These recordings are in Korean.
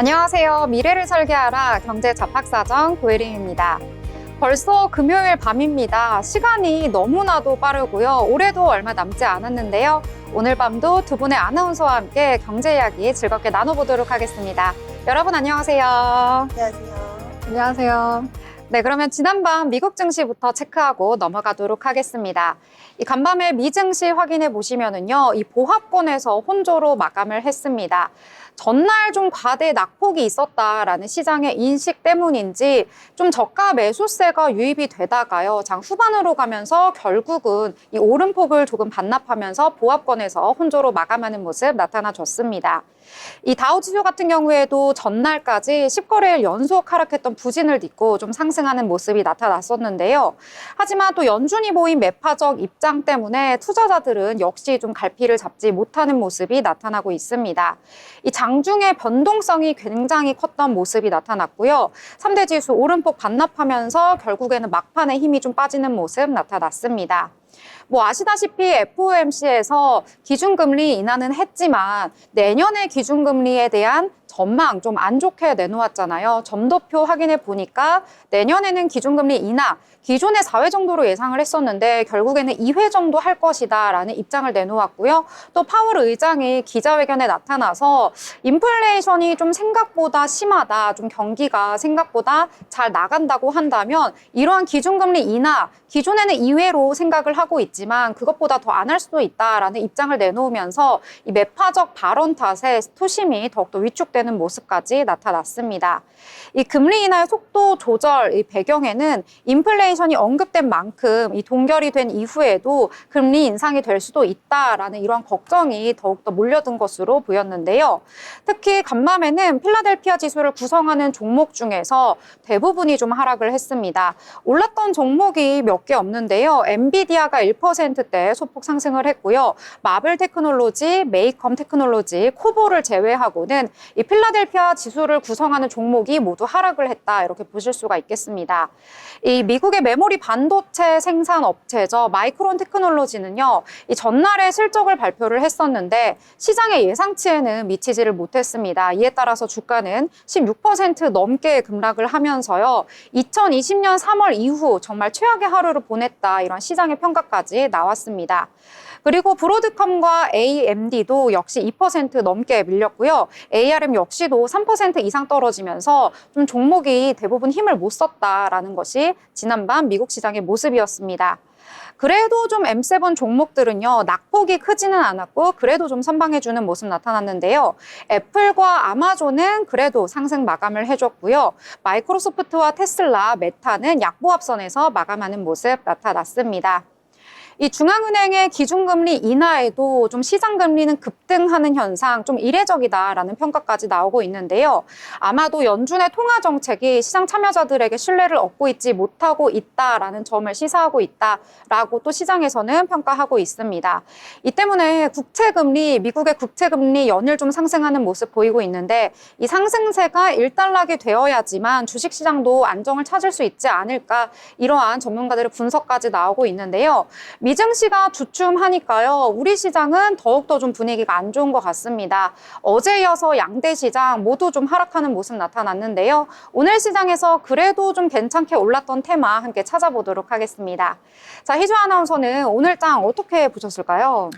안녕하세요. 미래를 설계하라 경제잡학사정 고혜림입니다. 벌써 금요일 밤입니다. 시간이 너무나도 빠르고요. 올해도 얼마 남지 않았는데요. 오늘 밤도 두 분의 아나운서와 함께 경제 이야기 즐겁게 나눠보도록 하겠습니다. 여러분 안녕하세요. 안녕하세요. 안녕하세요. 네, 그러면 지난밤 미국 증시부터 체크하고 넘어가도록 하겠습니다. 이 간밤에 미 증시 확인해 보시면은요, 이 보합권에서 혼조로 마감을 했습니다. 전날 좀 과대 낙폭이 있었다라는 시장의 인식 때문인지 좀 저가 매수세가 유입이 되다가요, 장 후반으로 가면서 결국은 이 오름폭을 조금 반납하면서 보합권에서 혼조로 마감하는 모습 나타나줬습니다. 이 다우지수 같은 경우에도 전날까지 10거래일 연속 하락했던 부진을 딛고 좀 상승하는 모습이 나타났었는데요. 하지만 또 연준이 보인 매파적 입장 때문에 투자자들은 역시 좀 갈피를 잡지 못하는 모습이 나타나고 있습니다. 이 장중의 변동성이 굉장히 컸던 모습이 나타났고요. 3대 지수 오름폭 반납하면서 결국에는 막판에 힘이 좀 빠지는 모습 나타났습니다. 아시다시피 FOMC에서 기준금리 인하는 했지만 내년의 기준금리에 대한 전망 좀 안 좋게 내놓았잖아요. 점도표 확인해 보니까 내년에는 기준금리 인하, 기존의 4회 정도로 예상을 했었는데 결국에는 2회 정도 할 것이다라는 입장을 내놓았고요. 또 파월 의장이 기자회견에 나타나서 인플레이션이 좀 생각보다 심하다, 좀 경기가 생각보다 잘 나간다고 한다면 이러한 기준금리 인하, 기존에는 2회로 생각을 하고 있지만 그것보다 더 안 할 수도 있다라는 입장을 내놓으면서 이 매파적 발언 탓에 투심이 더욱더 위축되는 모습까지 나타났습니다. 이 금리 인하의 속도 조절 이 배경에는 인플레이션이 언급된 만큼 이 동결이 된 이후에도 금리 인상이 될 수도 있다라는 이러한 걱정이 더욱더 몰려든 것으로 보였는데요. 특히 간밤에는 필라델피아 지수를 구성하는 종목 중에서 대부분이 좀 하락을 했습니다. 올랐던 종목이 몇 개 없는데요. 엔비디아가 1%대 소폭 상승을 했고요. 마블 테크놀로지, 메이컴 테크놀로지, 코보를 제외하고는 이 필라델피아 지수를 구성하는 종목이 모두 하락을 했다. 이렇게 보실 수가 있겠습니다. 이 미국의 메모리 반도체 생산 업체죠. 마이크론 테크놀로지는요. 이 전날에 실적을 발표를 했었는데 시장의 예상치에는 미치지를 못했습니다. 이에 따라서 주가는 16% 넘게 급락을 하면서요. 2020년 3월 이후 정말 최악의 하루를 보냈다. 이런 시장의 평가까지 나왔습니다. 그리고 브로드컴과 AMD도 역시 2% 넘게 밀렸고요. ARM 역시도 3% 이상 떨어지면서 좀 종목이 대부분 힘을 못 썼다라는 것이 지난밤 미국 시장의 모습이었습니다. 그래도 좀 M7 종목들은요, 낙폭이 크지는 않았고 그래도 좀 선방해주는 모습 나타났는데요. 애플과 아마존은 그래도 상승 마감을 해줬고요. 마이크로소프트와 테슬라, 메타는 약보합선에서 마감하는 모습 나타났습니다. 이 중앙은행의 기준금리 인하에도 좀 시장금리는 급등하는 현상, 좀 이례적이다라는 평가까지 나오고 있는데요. 아마도 연준의 통화정책이 시장 참여자들에게 신뢰를 얻고 있지 못하고 있다라는 점을 시사하고 있다라고 또 시장에서는 평가하고 있습니다. 이 때문에 국채금리, 미국의 국채금리 연일 좀 상승하는 모습 보이고 있는데 이 상승세가 일단락이 되어야지만 주식시장도 안정을 찾을 수 있지 않을까 이러한 전문가들의 분석까지 나오고 있는데요. 미증시가 주춤하니까요. 우리 시장은 더욱더 좀 분위기가 안 좋은 것 같습니다. 어제 이어서 양대 시장 모두 좀 하락하는 모습 나타났는데요. 오늘 시장에서 그래도 좀 괜찮게 올랐던 테마 함께 찾아보도록 하겠습니다. 자, 희주 아나운서는 오늘 장 어떻게 보셨을까요?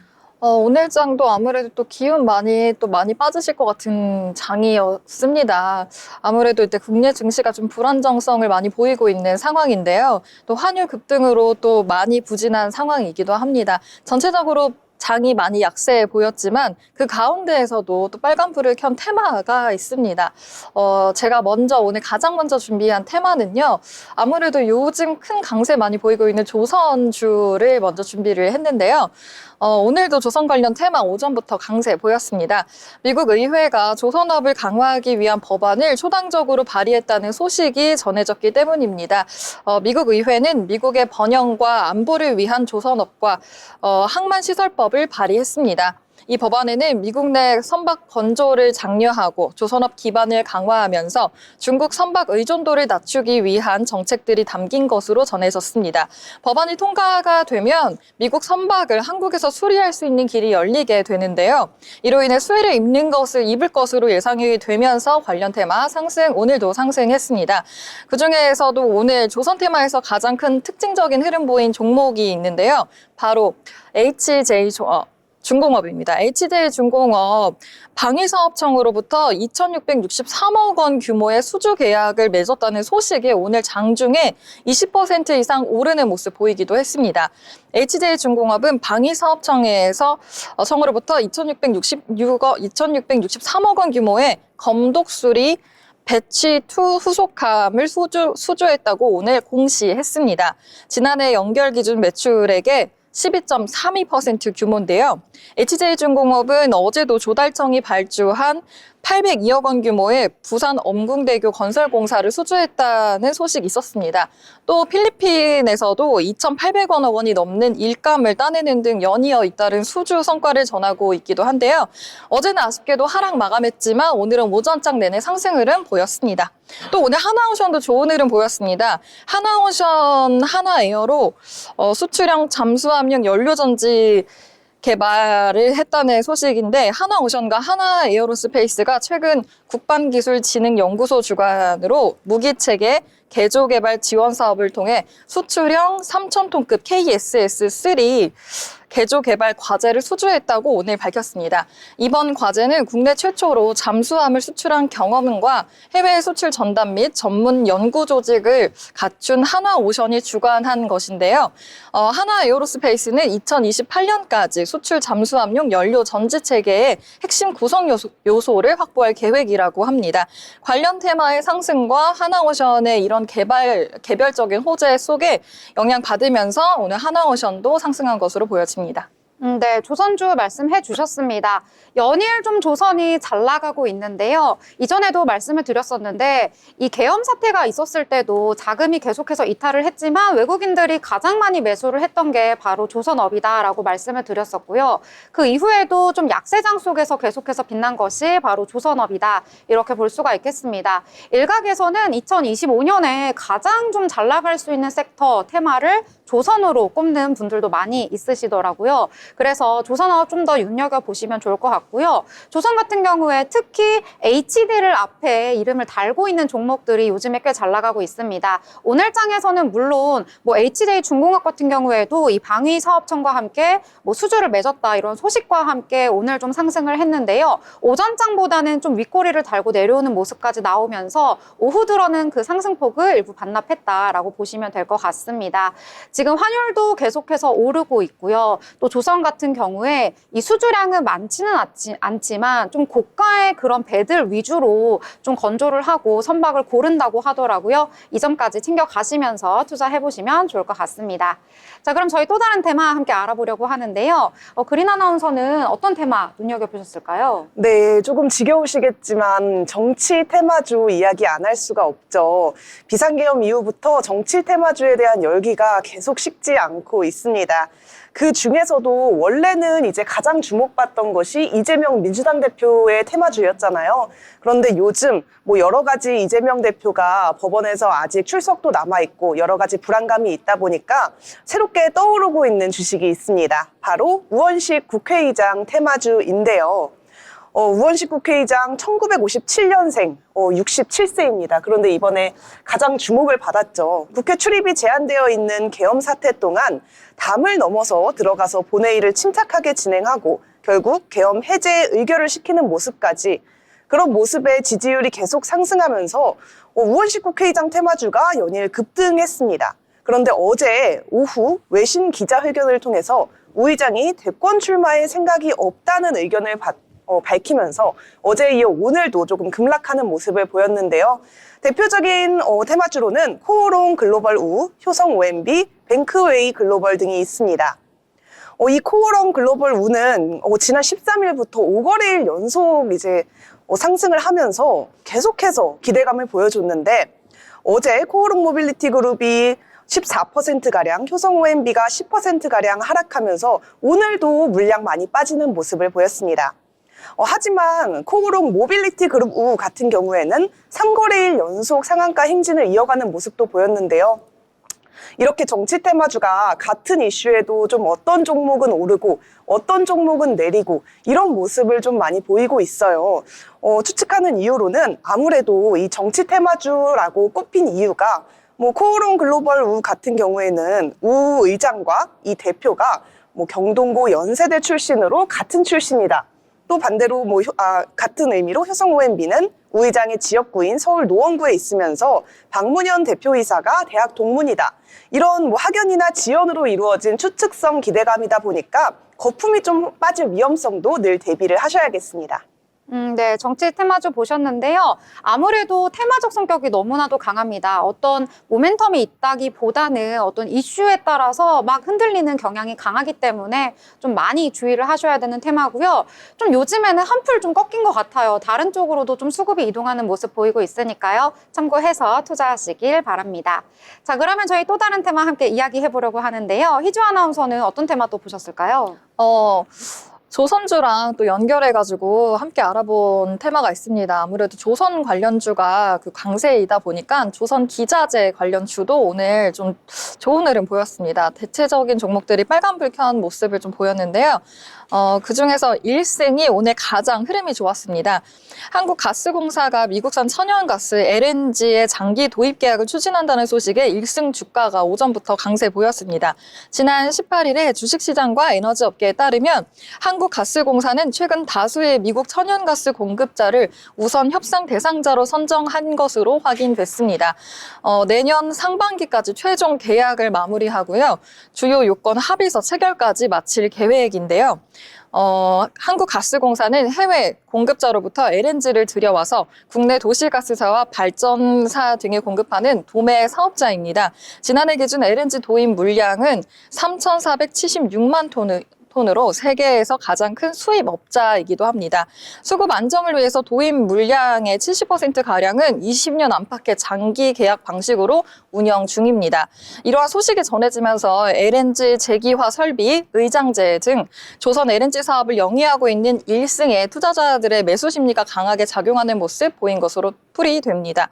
오늘 장도 아무래도 또 기운 많이 빠지실 것 같은 장이었습니다. 아무래도 이제 국내 증시가 좀 불안정성을 많이 보이고 있는 상황인데요. 또 환율 급등으로 또 많이 부진한 상황이기도 합니다. 전체적으로 장이 많이 약세 보였지만 그 가운데에서도 또 빨간불을 켠 테마가 있습니다. 제가 오늘 가장 먼저 준비한 테마는요. 아무래도 요즘 큰 강세 많이 보이고 있는 조선주를 먼저 준비를 했는데요. 오늘도 조선 관련 테마 오전부터 강세 보였습니다. 미국 의회가 조선업을 강화하기 위한 법안을 초당적으로 발의했다는 소식이 전해졌기 때문입니다. 미국 의회는 미국의 번영과 안보를 위한 조선업과 항만시설법을 발의했습니다. 이 법안에는 미국 내 선박 건조를 장려하고 조선업 기반을 강화하면서 중국 선박 의존도를 낮추기 위한 정책들이 담긴 것으로 전해졌습니다. 법안이 통과가 되면 미국 선박을 한국에서 수리할 수 있는 길이 열리게 되는데요. 이로 인해 수혜를 입을 것으로 예상이 되면서 관련 테마 상승, 오늘도 상승했습니다. 그중에서도 오늘 조선 테마에서 가장 큰 특징적인 흐름 보인 종목이 있는데요. 바로 중공업입니다. HJ중공업 방위사업청으로부터 2,663억 원 규모의 수주 계약을 맺었다는 소식이 오늘 장중에 20% 이상 오르는 모습 보이기도 했습니다. HJ중공업은 방위사업청에서 청으로부터 2,663억 원 규모의 검독수리 배치2 후속함을 수주했다고 오늘 공시했습니다. 지난해 연결 기준 매출액의 12.32% 규모인데요. HJ중공업은 어제도 조달청이 발주한 802억 원 규모의 부산 엄궁대교 건설 공사를 수주했다는 소식이 있었습니다. 또 필리핀에서도 2,800억 원이 넘는 일감을 따내는 등 연이어 잇따른 수주 성과를 전하고 있기도 한데요. 어제는 아쉽게도 하락 마감했지만 오늘은 오전장 내내 상승 흐름 보였습니다. 또 오늘 하나오션도 좋은 흐름 보였습니다. 하나오션 하나에어로 수출형 잠수함용 연료전지 개발을 했다는 소식인데 하나오션과 하나에어로스페이스가 최근 국방기술진흥연구소 주관으로 무기체계 개조 개발 지원 사업을 통해 수출형 3,000톤급 KSS-3 개조 개발 과제를 수주했다고 오늘 밝혔습니다. 이번 과제는 국내 최초로 잠수함을 수출한 경험과 해외 수출 전담 및 전문 연구 조직을 갖춘 하나오션이 주관한 것인데요. 하나에어로스페이스는 2028년까지 수출 잠수함용 연료 전지 체계의 핵심 구성 요소를 확보할 계획이라고 합니다. 관련 테마의 상승과 하나오션의 이런 개별적인 호재 속에 영향받으면서 오늘 하나오션도 상승한 것으로 보여집니다. 네, 조선주 말씀해 주셨습니다. 연일 좀 조선이 잘 나가고 있는데요. 이전에도 말씀을 드렸었는데 이 계엄 사태가 있었을 때도 자금이 계속해서 이탈을 했지만 외국인들이 가장 많이 매수를 했던 게 바로 조선업이다라고 말씀을 드렸었고요. 그 이후에도 좀 약세장 속에서 계속해서 빛난 것이 바로 조선업이다. 이렇게 볼 수가 있겠습니다. 일각에서는 2025년에 가장 좀 잘 나갈 수 있는 섹터 테마를 조선으로 꼽는 분들도 많이 있으시더라고요. 그래서 조선업 좀 더 눈여겨보시면 좋을 것 같고요. 조선 같은 경우에 특히 HD를 앞에 이름을 달고 있는 종목들이 요즘에 꽤 잘 나가고 있습니다. 오늘 장에서는 물론 HJ중공업 같은 경우에도 이 방위사업청과 함께 수주를 맺었다 이런 소식과 함께 오늘 좀 상승을 했는데요. 오전 장보다는 좀 윗꼬리를 달고 내려오는 모습까지 나오면서 오후 들어는 그 상승폭을 일부 반납했다라고 보시면 될 것 같습니다. 지금 환율도 계속해서 오르고 있고요. 또 조선 같은 경우에 이 수주량은 많지는 않지만 좀 고가의 그런 배들 위주로 좀 건조를 하고 선박을 고른다고 하더라고요. 이 점까지 챙겨가시면서 투자해보시면 좋을 것 같습니다. 자, 그럼 저희 또 다른 테마 함께 알아보려고 하는데요. 그린 아나운서는 어떤 테마 눈여겨보셨을까요? 네, 조금 지겨우시겠지만 정치 테마주 이야기 안 할 수가 없죠. 비상계엄 이후부터 정치 테마주에 대한 열기가 계속 식지 않고 있습니다. 그 중에서도 원래는 이제 가장 주목받던 것이 이재명 민주당 대표의 테마주였잖아요. 그런데 요즘 여러 가지 이재명 대표가 법원에서 아직 출석도 남아있고 여러 가지 불안감이 있다 보니까 새롭게 떠오르고 있는 주식이 있습니다. 바로 우원식 국회의장 테마주인데요. 우원식 국회의장 1957년생, 67세입니다. 그런데 이번에 가장 주목을 받았죠. 국회 출입이 제한되어 있는 계엄 사태 동안 담을 넘어서 들어가서 본회의를 침착하게 진행하고 결국 계엄 해제에 의결을 시키는 모습까지 그런 모습에 지지율이 계속 상승하면서 우원식 국회의장 테마주가 연일 급등했습니다. 그런데 어제 오후 외신 기자회견을 통해서 우 의장이 대권 출마에 생각이 없다는 의견을 밝히면서 어제에 이어 오늘도 조금 급락하는 모습을 보였는데요. 대표적인 테마주로는 코오롱 글로벌 우, 효성 OMB, 뱅크웨이 글로벌 등이 있습니다. 이 코오롱 글로벌 우는 지난 13일부터 5거래일 연속 상승을 하면서 계속해서 기대감을 보여줬는데 어제 코오롱 모빌리티 그룹이 14%가량, 효성 OMB가 10%가량 하락하면서 오늘도 물량 많이 빠지는 모습을 보였습니다. 하지만 코오롱 모빌리티 그룹 우 같은 경우에는 3거래일 연속 상한가 행진을 이어가는 모습도 보였는데요. 이렇게 정치 테마주가 같은 이슈에도 좀 어떤 종목은 오르고 어떤 종목은 내리고 이런 모습을 좀 많이 보이고 있어요. 추측하는 이유로는 아무래도 이 정치 테마주라고 꼽힌 이유가 코오롱 글로벌 우 같은 경우에는 우 의장과 이 대표가 경동고 연세대 출신으로 같은 출신이다. 또 반대로 같은 의미로 효성 OMB는 우 의장의 지역구인 서울 노원구에 있으면서 박문현 대표이사가 대학 동문이다. 이런 학연이나 지연으로 이루어진 추측성 기대감이다 보니까 거품이 좀 빠질 위험성도 늘 대비를 하셔야겠습니다. 네, 정치 테마주 보셨는데요. 아무래도 테마적 성격이 너무나도 강합니다. 어떤 모멘텀이 있다기보다는 어떤 이슈에 따라서 막 흔들리는 경향이 강하기 때문에 좀 많이 주의를 하셔야 되는 테마고요. 좀 요즘에는 한풀 좀 꺾인 것 같아요. 다른 쪽으로도 좀 수급이 이동하는 모습 보이고 있으니까요. 참고해서 투자하시길 바랍니다. 자, 그러면 저희 또 다른 테마 함께 이야기해 보려고 하는데요. 희주 아나운서는 어떤 테마 또 보셨을까요? 조선주랑 또 연결해가지고 함께 알아본 테마가 있습니다. 아무래도 조선 관련주가 그 강세이다 보니까 조선 기자재 관련주도 오늘 좀 좋은 흐름 보였습니다. 대체적인 종목들이 빨간불 켠 모습을 좀 보였는데요. 그중에서 1승이 오늘 가장 흐름이 좋았습니다. 한국가스공사가 미국산 천연가스 LNG의 장기 도입 계약을 추진한다는 소식에 1승 주가가 오전부터 강세 보였습니다. 지난 18일에 주식시장과 에너지 업계에 따르면 한국가스공사는 최근 다수의 미국 천연가스 공급자를 우선 협상 대상자로 선정한 것으로 확인됐습니다. 내년 상반기까지 최종 계약을 마무리하고요. 주요 요건 합의서 체결까지 마칠 계획인데요. 한국가스공사는 해외 공급자로부터 LNG를 들여와서 국내 도시가스사와 발전사 등에 공급하는 도매 사업자입니다. 지난해 기준 LNG 도입 물량은 3,476만 톤으로 세계에서 가장 큰 수입업자이기도 합니다. 수급 안정을 위해서 도입 물량의 70%가량은 20년 안팎의 장기 계약 방식으로 운영 중입니다. 이러한 소식이 전해지면서 LNG 재기화 설비, 의장재 등 조선 LNG 사업을 영위하고 있는 1승에 투자자들의 매수 심리가 강하게 작용하는 모습 보인 것으로 풀이됩니다.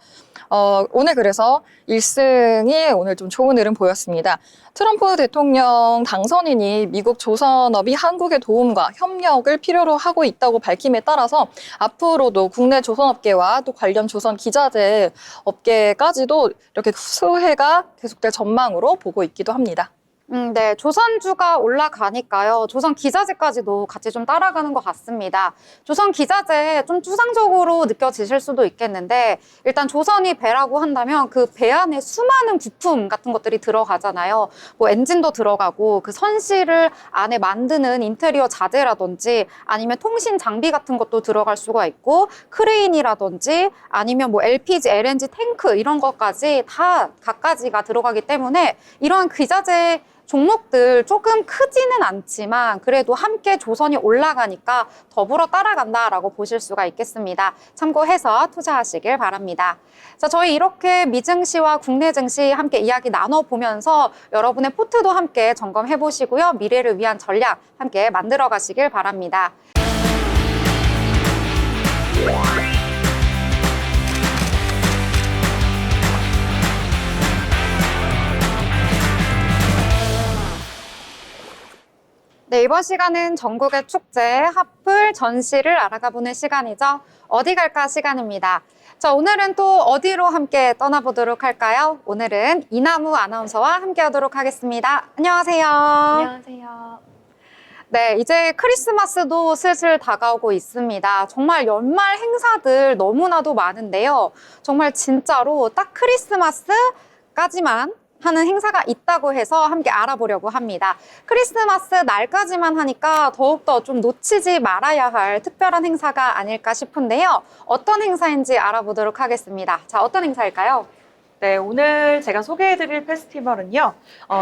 오늘 그래서 1승이 오늘 좀 좋은 흐름 보였습니다. 트럼프 대통령 당선인이 미국 조선업이 한국의 도움과 협력을 필요로 하고 있다고 밝힘에 따라서 앞으로도 국내 조선업계와 또 관련 조선 기자재 업계까지도 이렇게 수혜가 계속될 전망으로 보고 있기도 합니다. 네, 조선주가 올라가니까요. 조선 기자재까지도 같이 좀 따라가는 것 같습니다. 조선 기자재 좀 추상적으로 느껴지실 수도 있겠는데 일단 조선이 배라고 한다면 그 배 안에 수많은 부품 같은 것들이 들어가잖아요. 엔진도 들어가고 그 선실을 안에 만드는 인테리어 자재라든지 아니면 통신 장비 같은 것도 들어갈 수가 있고 크레인이라든지 아니면 LPG, LNG 탱크 이런 것까지 다 갖가지가 들어가기 때문에 이러한 기자재 종목들 조금 크지는 않지만 그래도 함께 조선이 올라가니까 더불어 따라간다라고 보실 수가 있겠습니다. 참고해서 투자하시길 바랍니다. 자, 저희 이렇게 미증시와 국내 증시 함께 이야기 나눠보면서 여러분의 포트도 함께 점검해 보시고요. 미래를 위한 전략 함께 만들어 가시길 바랍니다. 네, 이번 시간은 전국의 축제, 핫플, 전시를 알아가보는 시간이죠. 어디 갈까 시간입니다. 자, 오늘은 또 어디로 함께 떠나보도록 할까요? 오늘은 이나무 아나운서와 함께 하도록 하겠습니다. 안녕하세요. 안녕하세요. 네, 이제 크리스마스도 슬슬 다가오고 있습니다. 정말 연말 행사들 너무나도 많은데요. 정말 진짜로 딱 크리스마스까지만 하는 행사가 있다고 해서 함께 알아보려고 합니다. 크리스마스 날까지만 하니까 더욱더 좀 놓치지 말아야 할 특별한 행사가 아닐까 싶은데요. 어떤 행사인지 알아보도록 하겠습니다. 자, 어떤 행사일까요? 네, 오늘 제가 소개해드릴 페스티벌은요,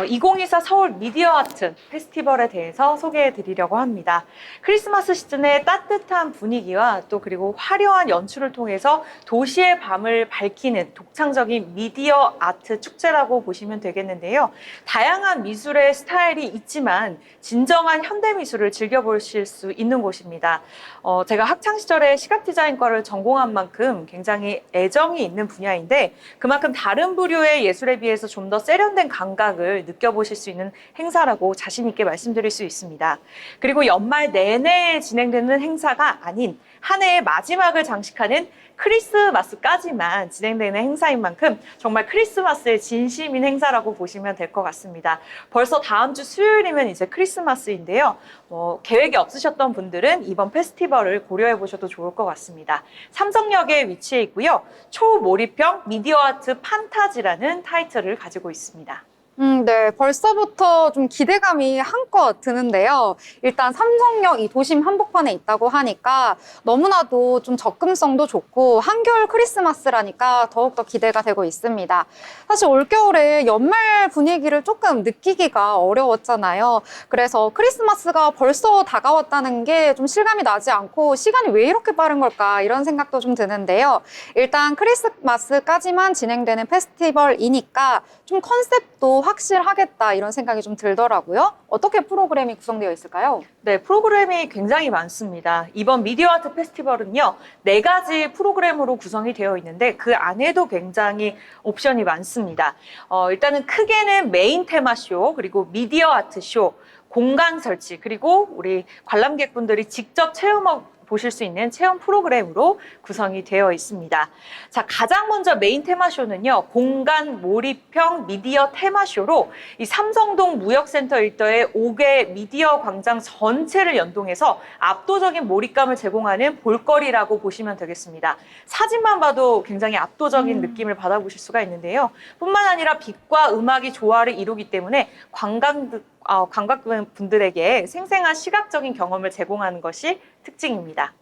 2024 서울 미디어 아트 페스티벌에 대해서 소개해드리려고 합니다. 크리스마스 시즌의 따뜻한 분위기와 또 그리고 화려한 연출을 통해서 도시의 밤을 밝히는 독창적인 미디어 아트 축제라고 보시면 되겠는데요. 다양한 미술의 스타일이 있지만 진정한 현대 미술을 즐겨보실 수 있는 곳입니다. 제가 학창시절에 시각디자인과를 전공한 만큼 굉장히 애정이 있는 분야인데 그만큼 다른 부류의 예술에 비해서 좀 더 세련된 감각을 느껴보실 수 있는 행사라고 자신 있게 말씀드릴 수 있습니다. 그리고 연말 내내 진행되는 행사가 아닌 한 해의 마지막을 장식하는 크리스마스까지만 진행되는 행사인 만큼 정말 크리스마스의 진심인 행사라고 보시면 될 것 같습니다. 벌써 다음 주 수요일이면 이제 크리스마스인데요. 계획이 없으셨던 분들은 이번 페스티벌을 고려해 보셔도 좋을 것 같습니다. 삼성역에 위치해 있고요. 초몰입형 미디어 아트 판타지라는 타이틀을 가지고 있습니다. 네. 벌써부터 좀 기대감이 한껏 드는데요. 일단 삼성역 이 도심 한복판에 있다고 하니까 너무나도 좀 접근성도 좋고 한겨울 크리스마스라니까 더욱더 기대가 되고 있습니다. 사실 올겨울에 연말 분위기를 조금 느끼기가 어려웠잖아요. 그래서 크리스마스가 벌써 다가왔다는 게 좀 실감이 나지 않고 시간이 왜 이렇게 빠른 걸까 이런 생각도 좀 드는데요. 일단 크리스마스까지만 진행되는 페스티벌이니까 좀 컨셉도 확실하겠다 이런 생각이 좀 들더라고요. 어떻게 프로그램이 구성되어 있을까요? 네, 프로그램이 굉장히 많습니다. 이번 미디어 아트 페스티벌은요, 4가지 프로그램으로 구성이 되어 있는데 그 안에도 굉장히 옵션이 많습니다. 일단은 크게는 메인 테마쇼, 그리고 미디어 아트 쇼, 공간 설치, 그리고 우리 관람객분들이 직접 보실 수 있는 체험 프로그램으로 구성이 되어 있습니다. 자, 가장 먼저 메인 테마쇼는요, 공간 몰입형 미디어 테마쇼로 이 삼성동 무역센터 일대의 5개 미디어 광장 전체를 연동해서 압도적인 몰입감을 제공하는 볼거리라고 보시면 되겠습니다. 사진만 봐도 굉장히 압도적인 느낌을 받아보실 수가 있는데요. 뿐만 아니라 빛과 음악이 조화를 이루기 때문에 관광분들에게 생생한 시각적인 경험을 제공하는 것이 특징입니다.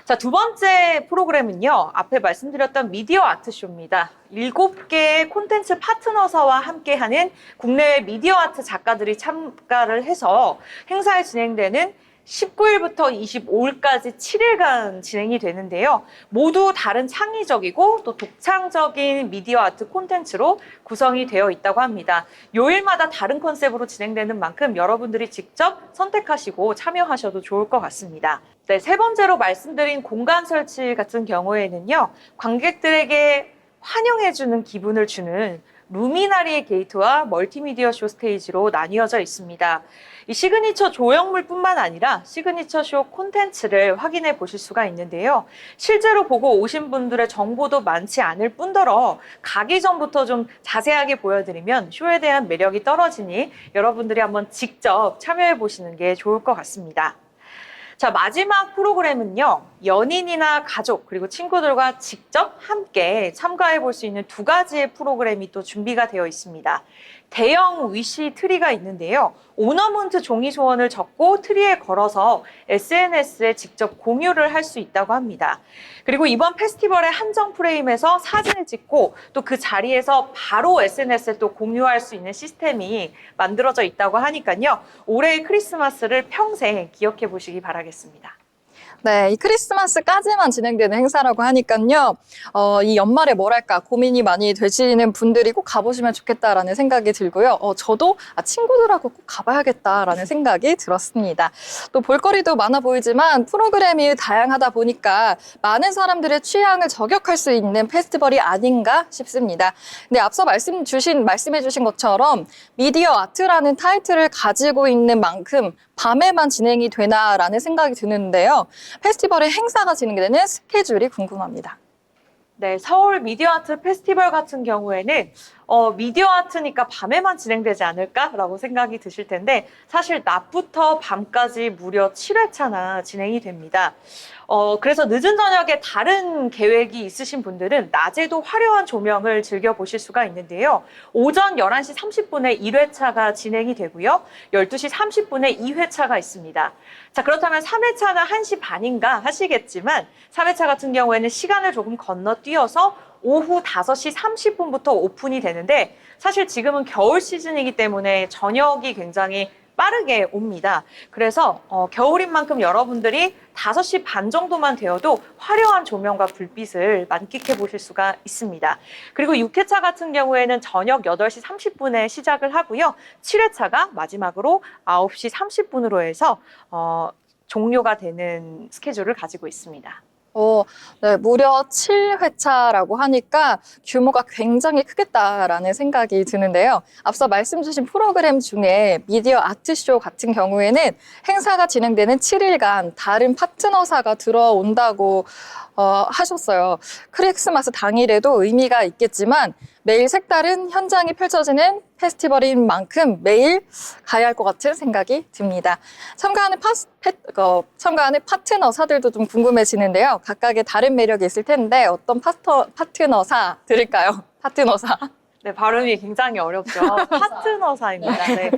자, 두 번째 프로그램은요, 앞에 말씀드렸던 미디어 아트쇼입니다. 7개의 콘텐츠 파트너사와 함께하는 국내외 미디어 아트 작가들이 참가를 해서 행사에 진행되는 19일부터 25일까지 7일간 진행이 되는데요. 모두 다른 창의적이고 또 독창적인 미디어 아트 콘텐츠로 구성이 되어 있다고 합니다. 요일마다 다른 컨셉으로 진행되는 만큼 여러분들이 직접 선택하시고 참여하셔도 좋을 것 같습니다. 네, 세 번째로 말씀드린 공간 설치 같은 경우에는요, 관객들에게 환영해주는 기분을 주는 루미나리의 게이트와 멀티미디어 쇼 스테이지로 나뉘어져 있습니다. 이 시그니처 조형물뿐만 아니라 시그니처 쇼 콘텐츠를 확인해 보실 수가 있는데요. 실제로 보고 오신 분들의 정보도 많지 않을 뿐더러 가기 전부터 좀 자세하게 보여드리면 쇼에 대한 매력이 떨어지니 여러분들이 한번 직접 참여해 보시는 게 좋을 것 같습니다. 자, 마지막 프로그램은요, 연인이나 가족 그리고 친구들과 직접 함께 참가해 볼 수 있는 2가지의 프로그램이 또 준비가 되어 있습니다. 대형 위시 트리가 있는데요. 오너먼트 종이 소원을 적고 트리에 걸어서 SNS에 직접 공유를 할 수 있다고 합니다. 그리고 이번 페스티벌의 한정 프레임에서 사진을 찍고 또 그 자리에서 바로 SNS에 또 공유할 수 있는 시스템이 만들어져 있다고 하니까요. 올해의 크리스마스를 평생 기억해 보시기 바라겠습니다. 네, 이 크리스마스까지만 진행되는 행사라고 하니까요. 이 연말에 뭘 할까 고민이 많이 되시는 분들이 꼭 가보시면 좋겠다라는 생각이 들고요. 저도 친구들하고 꼭 가봐야겠다라는 생각이 들었습니다. 또 볼거리도 많아 보이지만 프로그램이 다양하다 보니까 많은 사람들의 취향을 저격할 수 있는 페스티벌이 아닌가 싶습니다. 근데 앞서 말씀해 주신 것처럼 미디어 아트라는 타이틀을 가지고 있는 만큼 밤에만 진행이 되나라는 생각이 드는데요. 페스티벌의 행사가 진행되는 스케줄이 궁금합니다. 네, 서울 미디어 아트 페스티벌 같은 경우에는 미디어 아트니까 밤에만 진행되지 않을까라고 생각이 드실 텐데 사실 낮부터 밤까지 무려 7회차나 진행이 됩니다. 그래서 늦은 저녁에 다른 계획이 있으신 분들은 낮에도 화려한 조명을 즐겨보실 수가 있는데요. 오전 11시 30분에 1회차가 진행이 되고요. 12시 30분에 2회차가 있습니다. 자, 그렇다면 3회차가 1시 반인가 하시겠지만 3회차 같은 경우에는 시간을 조금 건너뛰어서 오후 5시 30분부터 오픈이 되는데 사실 지금은 겨울 시즌이기 때문에 저녁이 굉장히 빠르게 옵니다. 그래서 겨울인 만큼 여러분들이 5시 반 정도만 되어도 화려한 조명과 불빛을 만끽해 보실 수가 있습니다. 그리고 6회차 같은 경우에는 저녁 8시 30분에 시작을 하고요. 7회차가 마지막으로 9시 30분으로 해서 종료가 되는 스케줄을 가지고 있습니다. 네, 무려 7회차라고 하니까 규모가 굉장히 크겠다라는 생각이 드는데요. 앞서 말씀 주신 프로그램 중에 미디어 아트쇼 같은 경우에는 행사가 진행되는 7일간 다른 파트너사가 들어온다고 하셨어요. 크리스마스 당일에도 의미가 있겠지만 매일 색다른 현장이 펼쳐지는 페스티벌인 만큼 매일 가야 할 것 같은 생각이 듭니다. 참가하는 파트너사들도 좀 궁금해지는데요. 각각의 다른 매력이 있을 텐데 어떤 파트너사 들을까요? 파트너사. 네, 발음이 굉장히 어렵죠. 파트너사입니다. 네.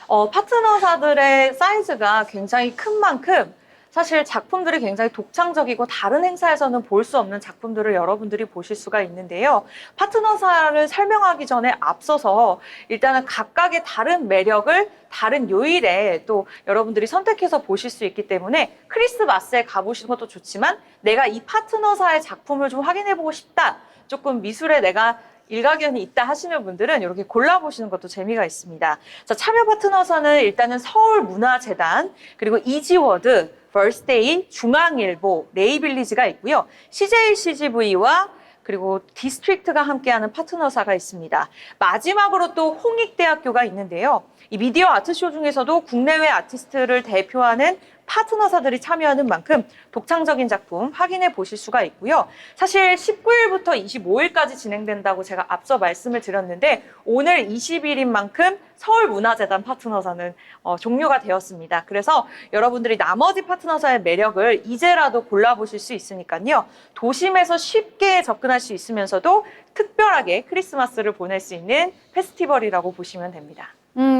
파트너사들의 사이즈가 굉장히 큰 만큼 사실 작품들이 굉장히 독창적이고 다른 행사에서는 볼 수 없는 작품들을 여러분들이 보실 수가 있는데요. 파트너사를 설명하기 전에 앞서서 일단은 각각의 다른 매력을 다른 요일에 또 여러분들이 선택해서 보실 수 있기 때문에 크리스마스에 가보시는 것도 좋지만 내가 이 파트너사의 작품을 좀 확인해보고 싶다. 조금 미술에 내가 일가견이 있다 하시는 분들은 이렇게 골라보시는 것도 재미가 있습니다. 자, 참여 파트너사는 일단은 서울문화재단, 그리고 이지워드, 벌스데이, 중앙일보, 레이빌리지가 있고요. CJCGV와 그리고 디스트릭트가 함께하는 파트너사가 있습니다. 마지막으로 또 홍익대학교가 있는데요. 이 미디어 아트쇼 중에서도 국내외 아티스트를 대표하는 파트너사들이 참여하는 만큼 독창적인 작품 확인해 보실 수가 있고요. 사실 19일부터 25일까지 진행된다고 제가 앞서 말씀을 드렸는데 오늘 20일인 만큼 서울문화재단 파트너사는 종료가 되었습니다. 그래서 여러분들이 나머지 파트너사의 매력을 이제라도 골라보실 수 있으니까요. 도심에서 쉽게 접근할 수 있으면서도 특별하게 크리스마스를 보낼 수 있는 페스티벌이라고 보시면 됩니다.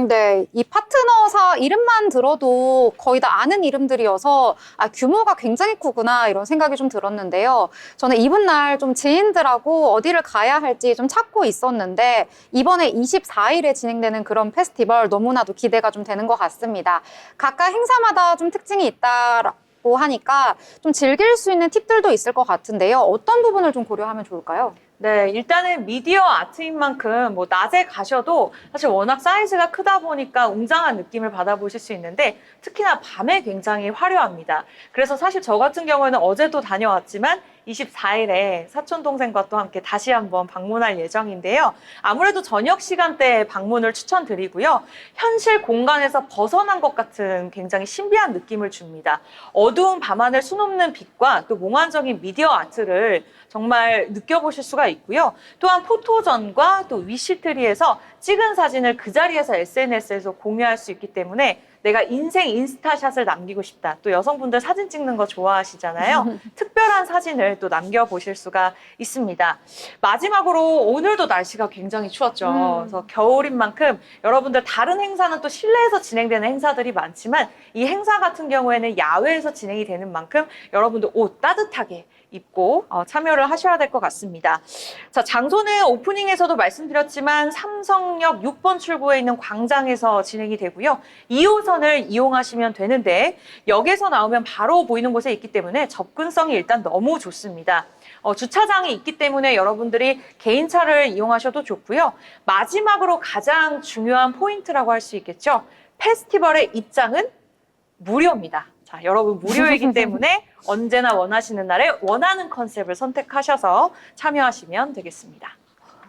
네. 이 파트너사 이름만 들어도 거의 다 아는 이름들이어서 규모가 굉장히 크구나 이런 생각이 좀 들었는데요. 저는 이번 날 좀 지인들하고 어디를 가야 할지 좀 찾고 있었는데 이번에 24일에 진행되는 그런 페스티벌 너무나도 기대가 좀 되는 것 같습니다. 각각 행사마다 좀 특징이 있다고 하니까 좀 즐길 수 있는 팁들도 있을 것 같은데요. 어떤 부분을 좀 고려하면 좋을까요? 네, 일단은 미디어 아트인 만큼 낮에 가셔도 사실 워낙 사이즈가 크다 보니까 웅장한 느낌을 받아보실 수 있는데 특히나 밤에 굉장히 화려합니다. 그래서 사실 저 같은 경우에는 어제도 다녀왔지만 24일에 사촌 동생과 또 함께 다시 한번 방문할 예정인데요. 아무래도 저녁 시간대에 방문을 추천드리고요. 현실 공간에서 벗어난 것 같은 굉장히 신비한 느낌을 줍니다. 어두운 밤하늘 수놓는 빛과 또 몽환적인 미디어 아트를 정말 느껴보실 수가 있고요. 또한 포토전과 또 위시트리에서 찍은 사진을 그 자리에서 SNS에서 공유할 수 있기 때문에 내가 인생 인스타샷을 남기고 싶다. 또 여성분들 사진 찍는 거 좋아하시잖아요. 특별한 사진을 또 남겨보실 수가 있습니다. 마지막으로 오늘도 날씨가 굉장히 추웠죠. 그래서 겨울인 만큼 여러분들 다른 행사는 또 실내에서 진행되는 행사들이 많지만 이 행사 같은 경우에는 야외에서 진행이 되는 만큼 여러분들 옷 따뜻하게 입고 참여를 하셔야 될 것 같습니다. 자, 장소는 오프닝에서도 말씀드렸지만 삼성역 6번 출구에 있는 광장에서 진행이 되고요. 2호선을 이용하시면 되는데 역에서 나오면 바로 보이는 곳에 있기 때문에 접근성이 일단 너무 좋습니다. 주차장이 있기 때문에 여러분들이 개인차를 이용하셔도 좋고요. 마지막으로 가장 중요한 포인트라고 할 수 있겠죠. 페스티벌의 입장은 무료입니다. 자, 여러분 무료이기 때문에 언제나 원하시는 날에 원하는 컨셉을 선택하셔서 참여하시면 되겠습니다.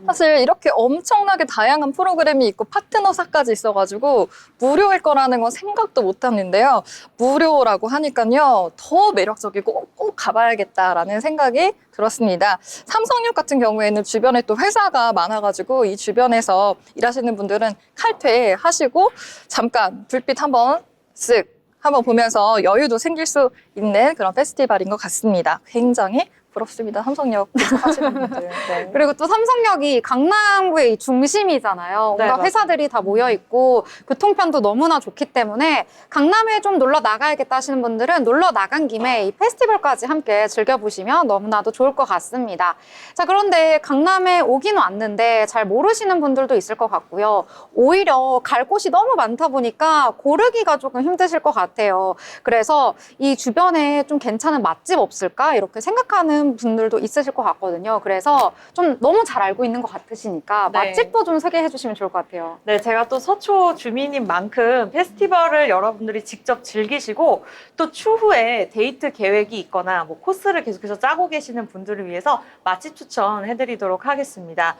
사실 이렇게 엄청나게 다양한 프로그램이 있고 파트너사까지 있어가지고 무료일 거라는 건 생각도 못 했는데요. 무료라고 하니까요. 더 매력적이고 꼭 가봐야겠다라는 생각이 들었습니다. 삼성역 같은 경우에는 주변에 또 회사가 많아가지고 이 주변에서 일하시는 분들은 칼퇴하시고 잠깐 불빛 한번 쓱 한번 보면서 여유도 생길 수 있는 그런 페스티벌인 것 같습니다. 굉장히 부럽습니다. 삼성역 하시는 분들. 네. 그리고 또 삼성역이 강남구의 이 중심이잖아요. 네, 온갖 맞아요. 회사들이 다 모여 있고 교통편도 너무나 좋기 때문에 강남에 좀 놀러 나가야겠다 하시는 분들은 놀러 나간 김에 이 페스티벌까지 함께 즐겨보시면 너무나도 좋을 것 같습니다. 자, 그런데 강남에 오긴 왔는데 잘 모르시는 분들도 있을 것 같고요. 오히려 갈 곳이 너무 많다 보니까 고르기가 조금 힘드실 것 같아요. 그래서 이 주변에 좀 괜찮은 맛집 없을까? 이렇게 생각하는 분들도 있으실 것 같거든요. 그래서 좀 너무 잘 알고 있는 것 같으시니까 네. 맛집도 좀 소개해 주시면 좋을 것 같아요. 네, 제가 또 서초 주민인 만큼 페스티벌을 여러분들이 직접 즐기시고 또 추후에 데이트 계획이 있거나 뭐 코스를 계속해서 짜고 계시는 분들을 위해서 맛집 추천해드리도록 하겠습니다.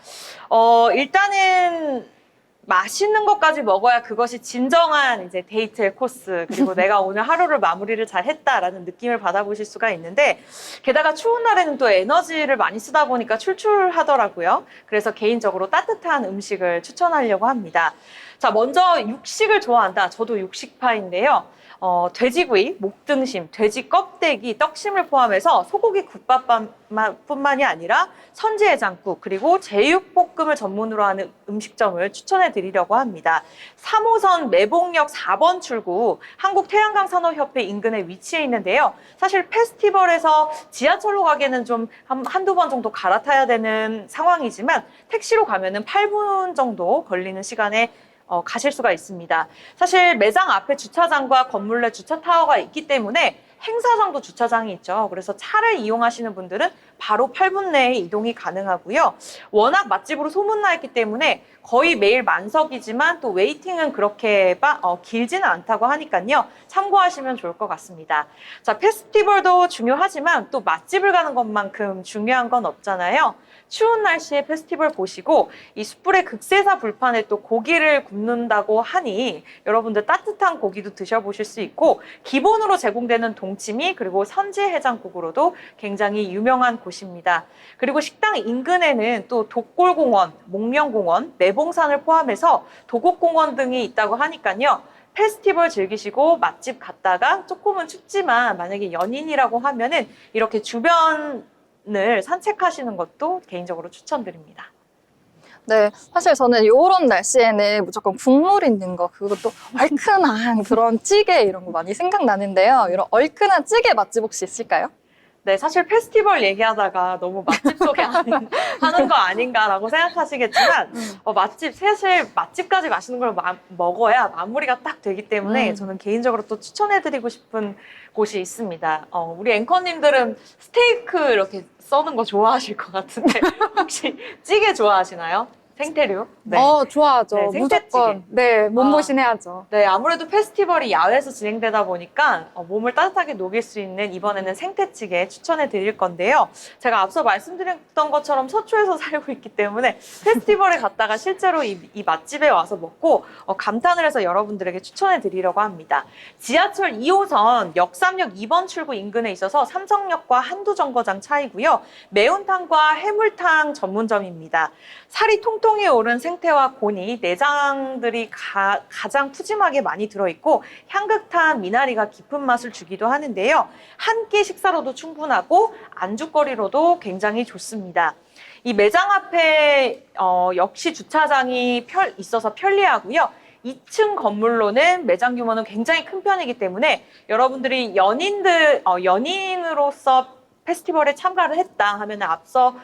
일단은 맛있는 것까지 먹어야 그것이 진정한 이제 데이트의 코스, 그리고 내가 오늘 하루를 마무리를 잘 했다라는 느낌을 받아보실 수가 있는데, 게다가 추운 날에는 또 에너지를 많이 쓰다 보니까 출출하더라고요. 그래서 개인적으로 따뜻한 음식을 추천하려고 합니다. 자, 먼저 육식을 좋아한다. 저도 육식파인데요. 돼지구이, 목등심, 돼지 껍데기, 떡심을 포함해서 소고기 국밥뿐만이 아니라 선지해장국, 그리고 제육볶음을 전문으로 하는 음식점을 추천해 드리려고 합니다. 3호선 매봉역 4번 출구 한국태양광산업협회 인근에 위치해 있는데요. 사실 페스티벌에서 지하철로 가기에는 좀 한두 번 정도 갈아타야 되는 상황이지만 택시로 가면은 8분 정도 걸리는 시간에 가실 수가 있습니다. 사실 매장 앞에 주차장과 건물 내 주차 타워가 있기 때문에 행사장도 주차장이 있죠. 그래서 차를 이용하시는 분들은 바로 8분 내에 이동이 가능하고요. 워낙 맛집으로 소문나 있기 때문에 거의 매일 만석이지만 또 웨이팅은 그렇게 길지는 않다고 하니까요. 참고하시면 좋을 것 같습니다. 자, 페스티벌도 중요하지만 또 맛집을 가는 것만큼 중요한 건 없잖아요. 추운 날씨에 페스티벌 보시고 이 숯불에 극세사 불판에 또 고기를 굽는다고 하니 여러분들 따뜻한 고기도 드셔보실 수 있고, 기본으로 제공되는 동치미 그리고 선지해장국으로도 굉장히 유명한 곳입니다. 그리고 식당 인근에는 또 독골공원, 목련공원, 매봉산을 포함해서 도곡공원 등이 있다고 하니까요. 페스티벌 즐기시고 맛집 갔다가 조금은 춥지만 만약에 연인이라고 하면은 이렇게 주변을 산책하시는 것도 개인적으로 추천드립니다. 네, 사실 저는 이런 날씨에는 무조건 국물 있는 거, 그리고 또 얼큰한 그런 찌개 이런 거 많이 생각나는데요. 이런 얼큰한 찌개 맛집 혹시 있을까요? 네, 사실 페스티벌 얘기하다가 너무 맛집 소개하는 거 아닌가라고 생각하시겠지만, 맛집, 사실 맛집까지 가시는 걸 먹어야 마무리가 딱 되기 때문에 저는 개인적으로 또 추천해드리고 싶은 곳이 있습니다. 우리 앵커님들은 스테이크 이렇게 써는 거 좋아하실 것 같은데, 혹시 찌개 좋아하시나요? 생태류? 네. 좋아하죠. 네, 생태찌개. 무조건. 네, 몸보신 해야죠. 네, 아무래도 페스티벌이 야외에서 진행되다 보니까 몸을 따뜻하게 녹일 수 있는 이번에는 생태찌개 추천해 드릴 건데요. 제가 앞서 말씀드렸던 것처럼 서초에서 살고 있기 때문에 페스티벌에 갔다가 실제로 이 맛집에 와서 먹고 감탄을 해서 여러분들에게 추천해 드리려고 합니다. 지하철 2호선 역삼역 2번 출구 인근에 있어서 삼성역과 한두정거장 차이고요. 매운탕과 해물탕 전문점입니다. 살이 통통이 오른 생태와 고니, 내장들이 가장 푸짐하게 많이 들어있고 향긋한 미나리가 깊은 맛을 주기도 하는데요. 한 끼 식사로도 충분하고 안주거리로도 굉장히 좋습니다. 이 매장 앞에 역시 주차장이 있어서 편리하고요. 2층 건물로는 매장 규모는 굉장히 큰 편이기 때문에 여러분들이 연인으로서 페스티벌에 참가를 했다 하면 앞서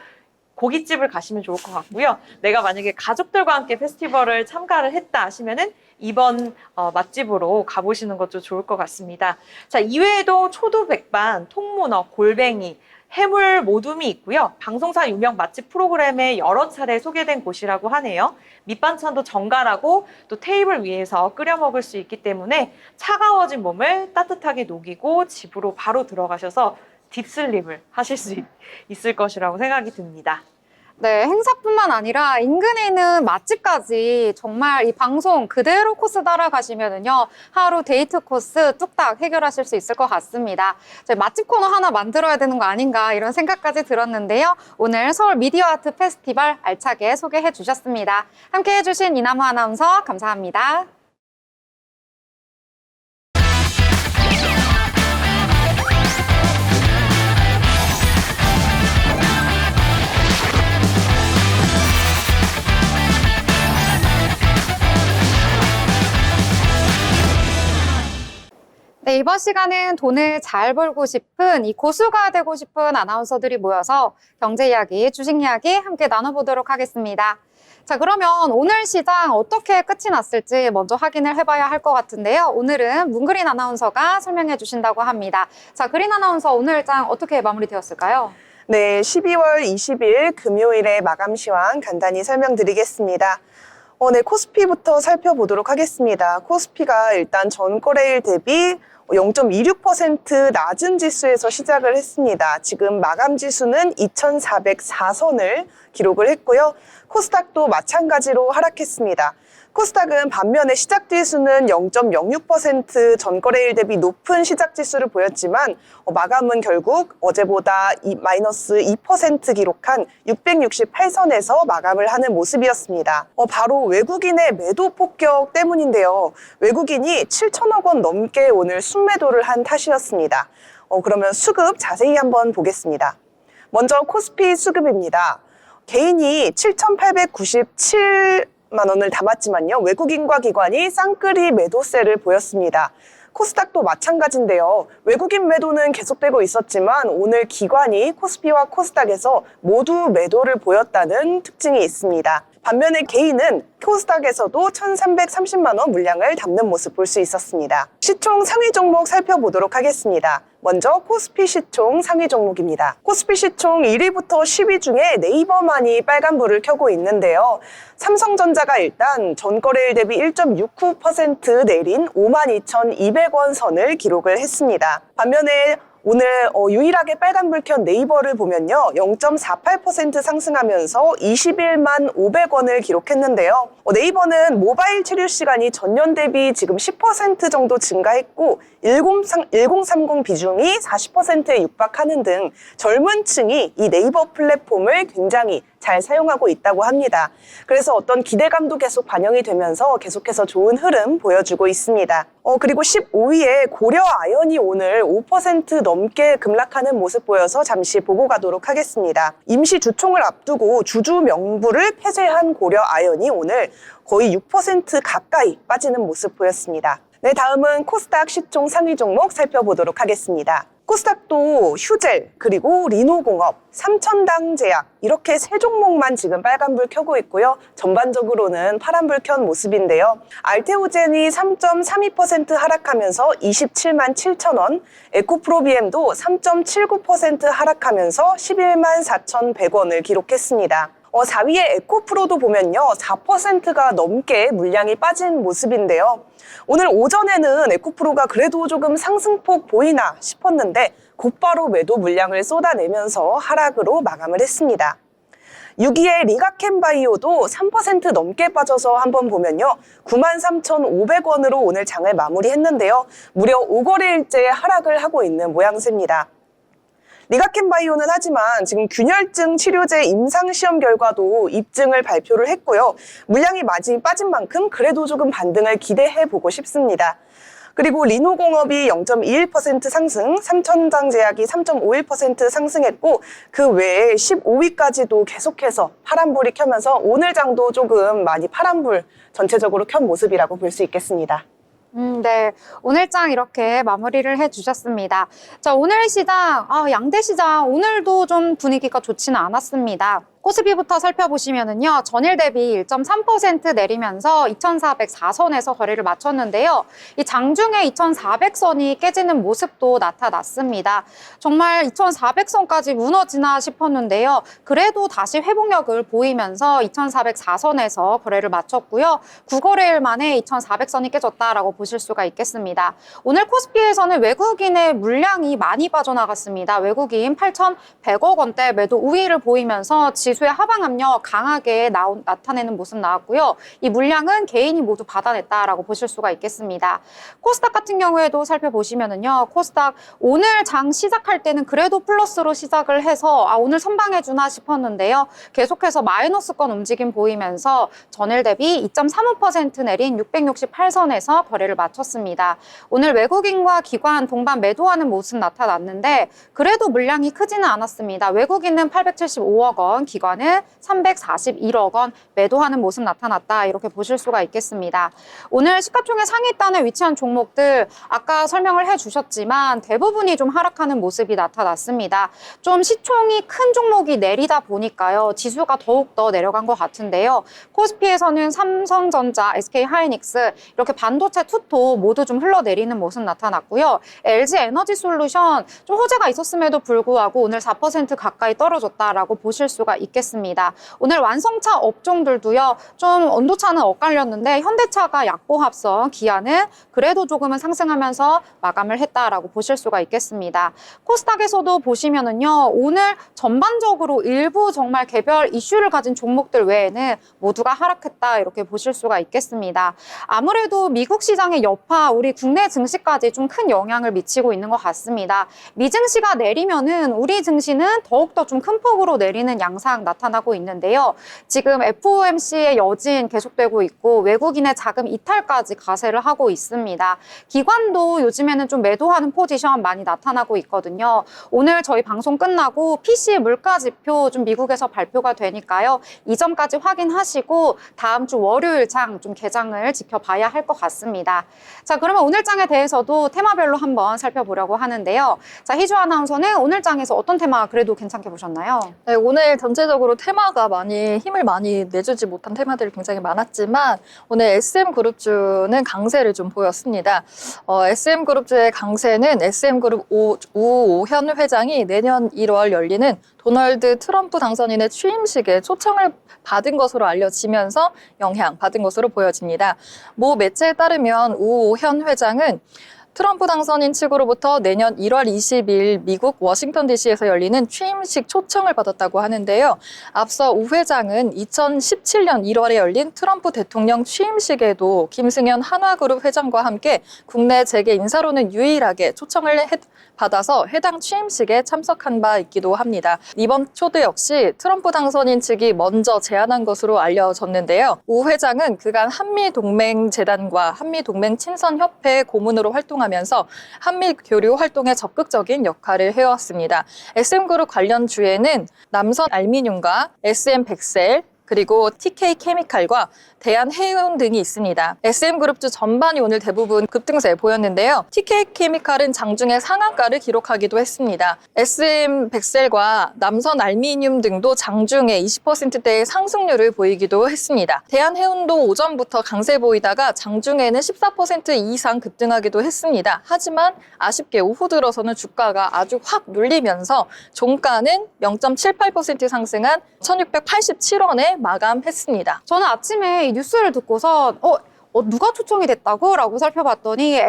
고깃집을 가시면 좋을 것 같고요. 내가 만약에 가족들과 함께 페스티벌을 참가를 했다 하시면은 이번 맛집으로 가보시는 것도 좋을 것 같습니다. 자, 이외에도 초두백반, 통문어, 골뱅이, 해물 모둠이 있고요. 방송사 유명 맛집 프로그램에 여러 차례 소개된 곳이라고 하네요. 밑반찬도 정갈하고 또 테이블 위에서 끓여 먹을 수 있기 때문에 차가워진 몸을 따뜻하게 녹이고 집으로 바로 들어가셔서 딥슬립을 하실 수 있을 것이라고 생각이 듭니다. 네, 행사뿐만 아니라 인근에 있는 맛집까지 정말 이 방송 그대로 코스 따라가시면은요, 하루 데이트 코스 뚝딱 해결하실 수 있을 것 같습니다. 저희 맛집 코너 하나 만들어야 되는 거 아닌가 이런 생각까지 들었는데요. 오늘 서울 미디어 아트 페스티벌 알차게 소개해 주셨습니다. 함께 해주신 이나무 아나운서 감사합니다. 이번 시간은 돈을 잘 벌고 싶은 이 고수가 되고 싶은 아나운서들이 모여서 경제 이야기, 주식 이야기 함께 나눠보도록 하겠습니다. 자, 그러면 오늘 시장 어떻게 끝이 났을지 먼저 확인을 해봐야 할 것 같은데요. 오늘은 문그린 아나운서가 설명해 주신다고 합니다. 자, 그린 아나운서 오늘 장 어떻게 마무리되었을까요? 네, 12월 20일 금요일에 마감 시황 간단히 설명드리겠습니다. 네, 코스피부터 살펴보도록 하겠습니다. 코스피가 일단 전 거래일 대비 0.26% 낮은 지수에서 시작을 했습니다. 지금 마감 지수는 2,404선을 기록을 했고요. 코스닥도 마찬가지로 하락했습니다. 코스닥은 반면에 시작 지수는 0.06% 전 거래일 대비 높은 시작 지수를 보였지만 마감은 결국 어제보다 마이너스 2% 기록한 668선에서 마감을 하는 모습이었습니다. 바로 외국인의 매도 폭격 때문인데요. 외국인이 7천억 원 넘게 오늘 순매도를 한 탓이었습니다. 그러면 수급 자세히 한번 보겠습니다. 먼저 코스피 수급입니다. 개인이 7,897만 원을 담았지만요. 외국인과 기관이 쌍끌이 매도세를 보였습니다. 코스닥도 마찬가지인데요. 외국인 매도는 계속되고 있었지만 오늘 기관이 코스피와 코스닥에서 모두 매도를 보였다는 특징이 있습니다. 반면에 개인은 코스닥에서도 1,330만 원 물량을 담는 모습 볼 수 있었습니다. 시총 상위 종목 살펴보도록 하겠습니다. 먼저 코스피 시총 상위 종목입니다. 코스피 시총 1위부터 10위 중에 네이버만이 빨간불을 켜고 있는데요. 삼성전자가 일단 전거래일 대비 1.69% 내린 52,200원 선을 기록을 했습니다. 반면에 오늘 유일하게 빨간불 켠 네이버를 보면요. 0.48% 상승하면서 21만 500원을 기록했는데요. 네이버는 모바일 체류 시간이 전년 대비 지금 10% 정도 증가했고 1030 비중이 40%에 육박하는 등 젊은 층이 이 네이버 플랫폼을 굉장히 잘 사용하고 있다고 합니다. 그래서 어떤 기대감도 계속 반영이 되면서 계속해서 좋은 흐름 보여주고 있습니다. 그리고 15위에 고려 아연이 오늘 5% 넘게 급락하는 모습 보여서 잠시 보고 가도록 하겠습니다. 임시 주총을 앞두고 주주 명부를 폐쇄한 고려 아연이 오늘 거의 6% 가까이 빠지는 모습 보였습니다. 네, 다음은 코스닥 시총 상위 종목 살펴보도록 하겠습니다. 코스닥도 휴젤, 그리고 리노공업, 삼천당제약 이렇게 세 종목만 지금 빨간불 켜고 있고요. 전반적으로는 파란불 켠 모습인데요. 알테오젠이 3.32% 하락하면서 27만 7천 원, 에코프로비엠도 3.79% 하락하면서 11만 4,100원을 기록했습니다. 4위의 에코프로도 보면요. 4%가 넘게 물량이 빠진 모습인데요. 오늘 오전에는 에코프로가 그래도 조금 상승폭 보이나 싶었는데 곧바로 매도 물량을 쏟아내면서 하락으로 마감을 했습니다. 6위의 리가켄바이오도 3% 넘게 빠져서 한번 보면요. 93,500원으로 오늘 장을 마무리했는데요. 무려 5거래일째 하락을 하고 있는 모양새입니다. 리가켄바이오는 하지만 지금 균열증 치료제 임상시험 결과도 입증을 발표를 했고요. 물량이 많이 빠진 만큼 그래도 조금 반등을 기대해보고 싶습니다. 그리고 리노공업이 0.21% 상승, 삼천당제약이 3.51% 상승했고 그 외에 15위까지도 계속해서 파란불이 켜면서 오늘 장도 조금 많이 파란불 전체적으로 켠 모습이라고 볼 수 있겠습니다. 네. 오늘 장 이렇게 마무리를 해주셨습니다. 자, 오늘 시장, 양대 시장 오늘도 좀 분위기가 좋지는 않았습니다. 코스피부터 살펴보시면은요, 전일 대비 1.3% 내리면서 2,404선에서 거래를 마쳤는데요. 이 장중에 2,400선이 깨지는 모습도 나타났습니다. 정말 2,400선까지 무너지나 싶었는데요. 그래도 다시 회복력을 보이면서 2,404선에서 거래를 마쳤고요. 9거래일 만에 2,400선이 깨졌다라고 보실 수가 있겠습니다. 오늘 코스피에서는 외국인의 물량이 많이 빠져나갔습니다. 외국인 8,100억 원대 매도 우위를 보이면서 지수의 하방 압력 강하게 나타내는 모습 나왔고요. 이 물량은 개인이 모두 받아냈다라고 보실 수가 있겠습니다. 코스닥 같은 경우에도 살펴보시면은요. 코스닥 오늘 장 시작할 때는 그래도 플러스로 시작을 해서 오늘 선방해주나 싶었는데요. 계속해서 마이너스권 움직임 보이면서 전일 대비 2.35% 내린 668선에서 거래를 마쳤습니다. 오늘 외국인과 기관 동반 매도하는 모습 나타났는데 그래도 물량이 크지는 않았습니다. 외국인은 875억 원, 기관은 341억 원 매도하는 모습 나타났다. 이렇게 보실 수가 있겠습니다. 오늘 시가총액 상위단에 위치한 종목들 아까 설명을 해주셨지만 대부분이 좀 하락하는 모습이 나타났습니다. 좀 시총이 큰 종목이 내리다 보니까요. 지수가 더욱더 내려간 것 같은데요. 코스피에서는 삼성전자, SK하이닉스 이렇게 반도체 투토 모두 좀 흘러내리는 모습 나타났고요. LG에너지솔루션 좀 호재가 있었음에도 불구하고 오늘 4% 가까이 떨어졌다라고 보실 수가 있겠습니다. 오늘 완성차 업종들도요. 좀 온도차는 엇갈렸는데 현대차가 약보합성, 기아는 그래도 조금은 상승하면서 마감을 했다라고 보실 수가 있겠습니다. 코스닥에서도 보시면은요. 오늘 전반적으로 일부 정말 개별 이슈를 가진 종목들 외에는 모두가 하락했다 이렇게 보실 수가 있겠습니다. 아무래도 미국 시장의 여파, 우리 국내 증시까지 좀 큰 영향을 미치고 있는 것 같습니다. 미증시가 내리면은 우리 증시는 더욱더 좀 큰 폭으로 내리는 양상 나타나고 있는데요. 지금 FOMC의 여진 계속되고 있고 외국인의 자금 이탈까지 가세를 하고 있습니다. 기관도 요즘에는 좀 매도하는 포지션 많이 나타나고 있거든요. 오늘 저희 방송 끝나고 PC 물가지표 좀 미국에서 발표가 되니까요. 이 점까지 확인하시고 다음 주 월요일 장 좀 개장을 지켜봐야 할 것 같습니다. 자, 그러면 오늘 장에 대해서도 테마별로 한번 살펴보려고 하는데요. 자, 희주 아나운서는 오늘 장에서 어떤 테마 그래도 괜찮게 보셨나요? 네, 오늘 전체적으로 테마가 힘을 많이 내주지 못한 테마들이 굉장히 많았지만 오늘 SM그룹주는 강세를 좀 보였습니다. SM그룹주의 강세는 SM그룹 우오현 회장이 내년 1월 열리는 도널드 트럼프 당선인의 취임식에 초청을 받은 것으로 알려지면서 영향받은 것으로 보여집니다. 모 매체에 따르면 우오현 회장은 트럼프 당선인 측으로부터 내년 1월 20일 미국 워싱턴 DC에서 열리는 취임식 초청을 받았다고 하는데요. 앞서 우 회장은 2017년 1월에 열린 트럼프 대통령 취임식에도 김승현 한화그룹 회장과 함께 국내 재계 인사로는 유일하게 초청을 받아서 해당 취임식에 참석한 바 있기도 합니다. 이번 초대 역시 트럼프 당선인 측이 먼저 제안한 것으로 알려졌는데요. 우 회장은 그간 한미동맹재단과 한미동맹친선협회 고문으로 활동하면서 한미교류 활동에 적극적인 역할을 해왔습니다. SM그룹 관련 주에는 남선알미늄과 SM백셀, 그리고 TK케미칼과 대한해운 등이 있습니다. SM그룹주 전반이 오늘 대부분 급등세 보였는데요. TK케미칼은 장중에 상한가를 기록하기도 했습니다. SM백셀과 남선알미늄 등도 장중에 20%대의 상승률을 보이기도 했습니다. 대한해운도 오전부터 강세 보이다가 장중에는 14% 이상 급등하기도 했습니다. 하지만 아쉽게 오후 들어서는 주가가 아주 확 눌리면서 종가는 0.78% 상승한 1,687원에 마감했습니다. 저는 아침에 이 뉴스를 듣고서 누가 초청이 됐다고? 라고 살펴봤더니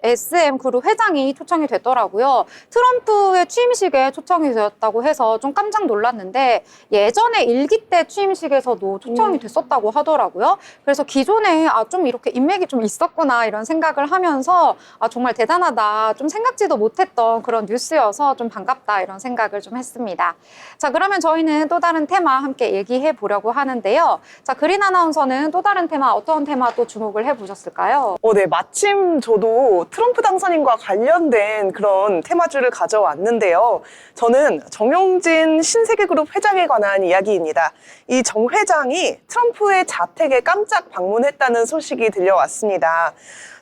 SM그룹 회장이 초청이 됐더라고요. 트럼프의 취임식에 초청이 되었다고 해서 좀 깜짝 놀랐는데 예전에 일기 때 취임식에서도 초청이 됐었다고 하더라고요. 그래서 기존에 좀 이렇게 인맥이 좀 있었구나 이런 생각을 하면서 정말 대단하다. 좀 생각지도 못했던 그런 뉴스여서 좀 반갑다 이런 생각을 좀 했습니다. 자, 그러면 저희는 또 다른 테마 함께 얘기해 보려고 하는데요. 자, 그린 아나운서는 또 다른 테마 어떤 테마 또 주목을 해보셨을까요? 네, 마침 저도 트럼프 당선인과 관련된 그런 테마주를 가져왔는데요. 저는 정용진 신세계그룹 회장에 관한 이야기입니다. 이 정 회장이 트럼프의 자택에 깜짝 방문했다는 소식이 들려왔습니다.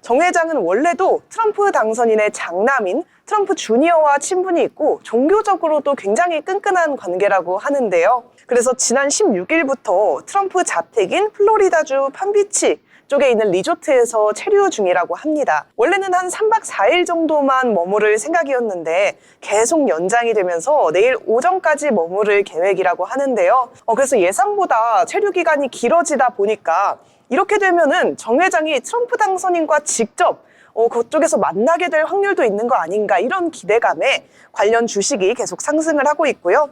정 회장은 원래도 트럼프 당선인의 장남인 트럼프 주니어와 친분이 있고 종교적으로도 굉장히 끈끈한 관계라고 하는데요. 그래서 지난 16일부터 트럼프 자택인 플로리다주 팜비치 쪽에 있는 리조트에서 체류 중이라고 합니다. 원래는 한 3박 4일 정도만 머무를 생각이었는데 계속 연장이 되면서 내일 오전까지 머무를 계획이라고 하는데요. 그래서 예상보다 체류 기간이 길어지다 보니까 이렇게 되면은 정 회장이 트럼프 당선인과 직접 그쪽에서 만나게 될 확률도 있는 거 아닌가 이런 기대감에 관련 주식이 계속 상승을 하고 있고요.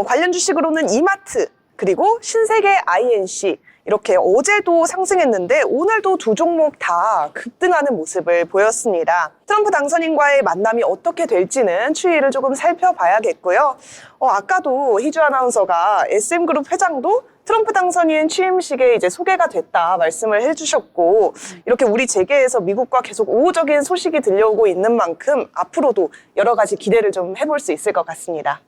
관련 주식으로는 이마트 그리고 신세계 INC 이렇게 어제도 상승했는데 오늘도 두 종목 다 급등하는 모습을 보였습니다. 트럼프 당선인과의 만남이 어떻게 될지는 추이를 조금 살펴봐야겠고요. 아까도 희주 아나운서가 SM그룹 회장도 트럼프 당선인 취임식에 이제 소개가 됐다 말씀을 해주셨고 이렇게 우리 재계에서 미국과 계속 우호적인 소식이 들려오고 있는 만큼 앞으로도 여러 가지 기대를 좀 해볼 수 있을 것 같습니다.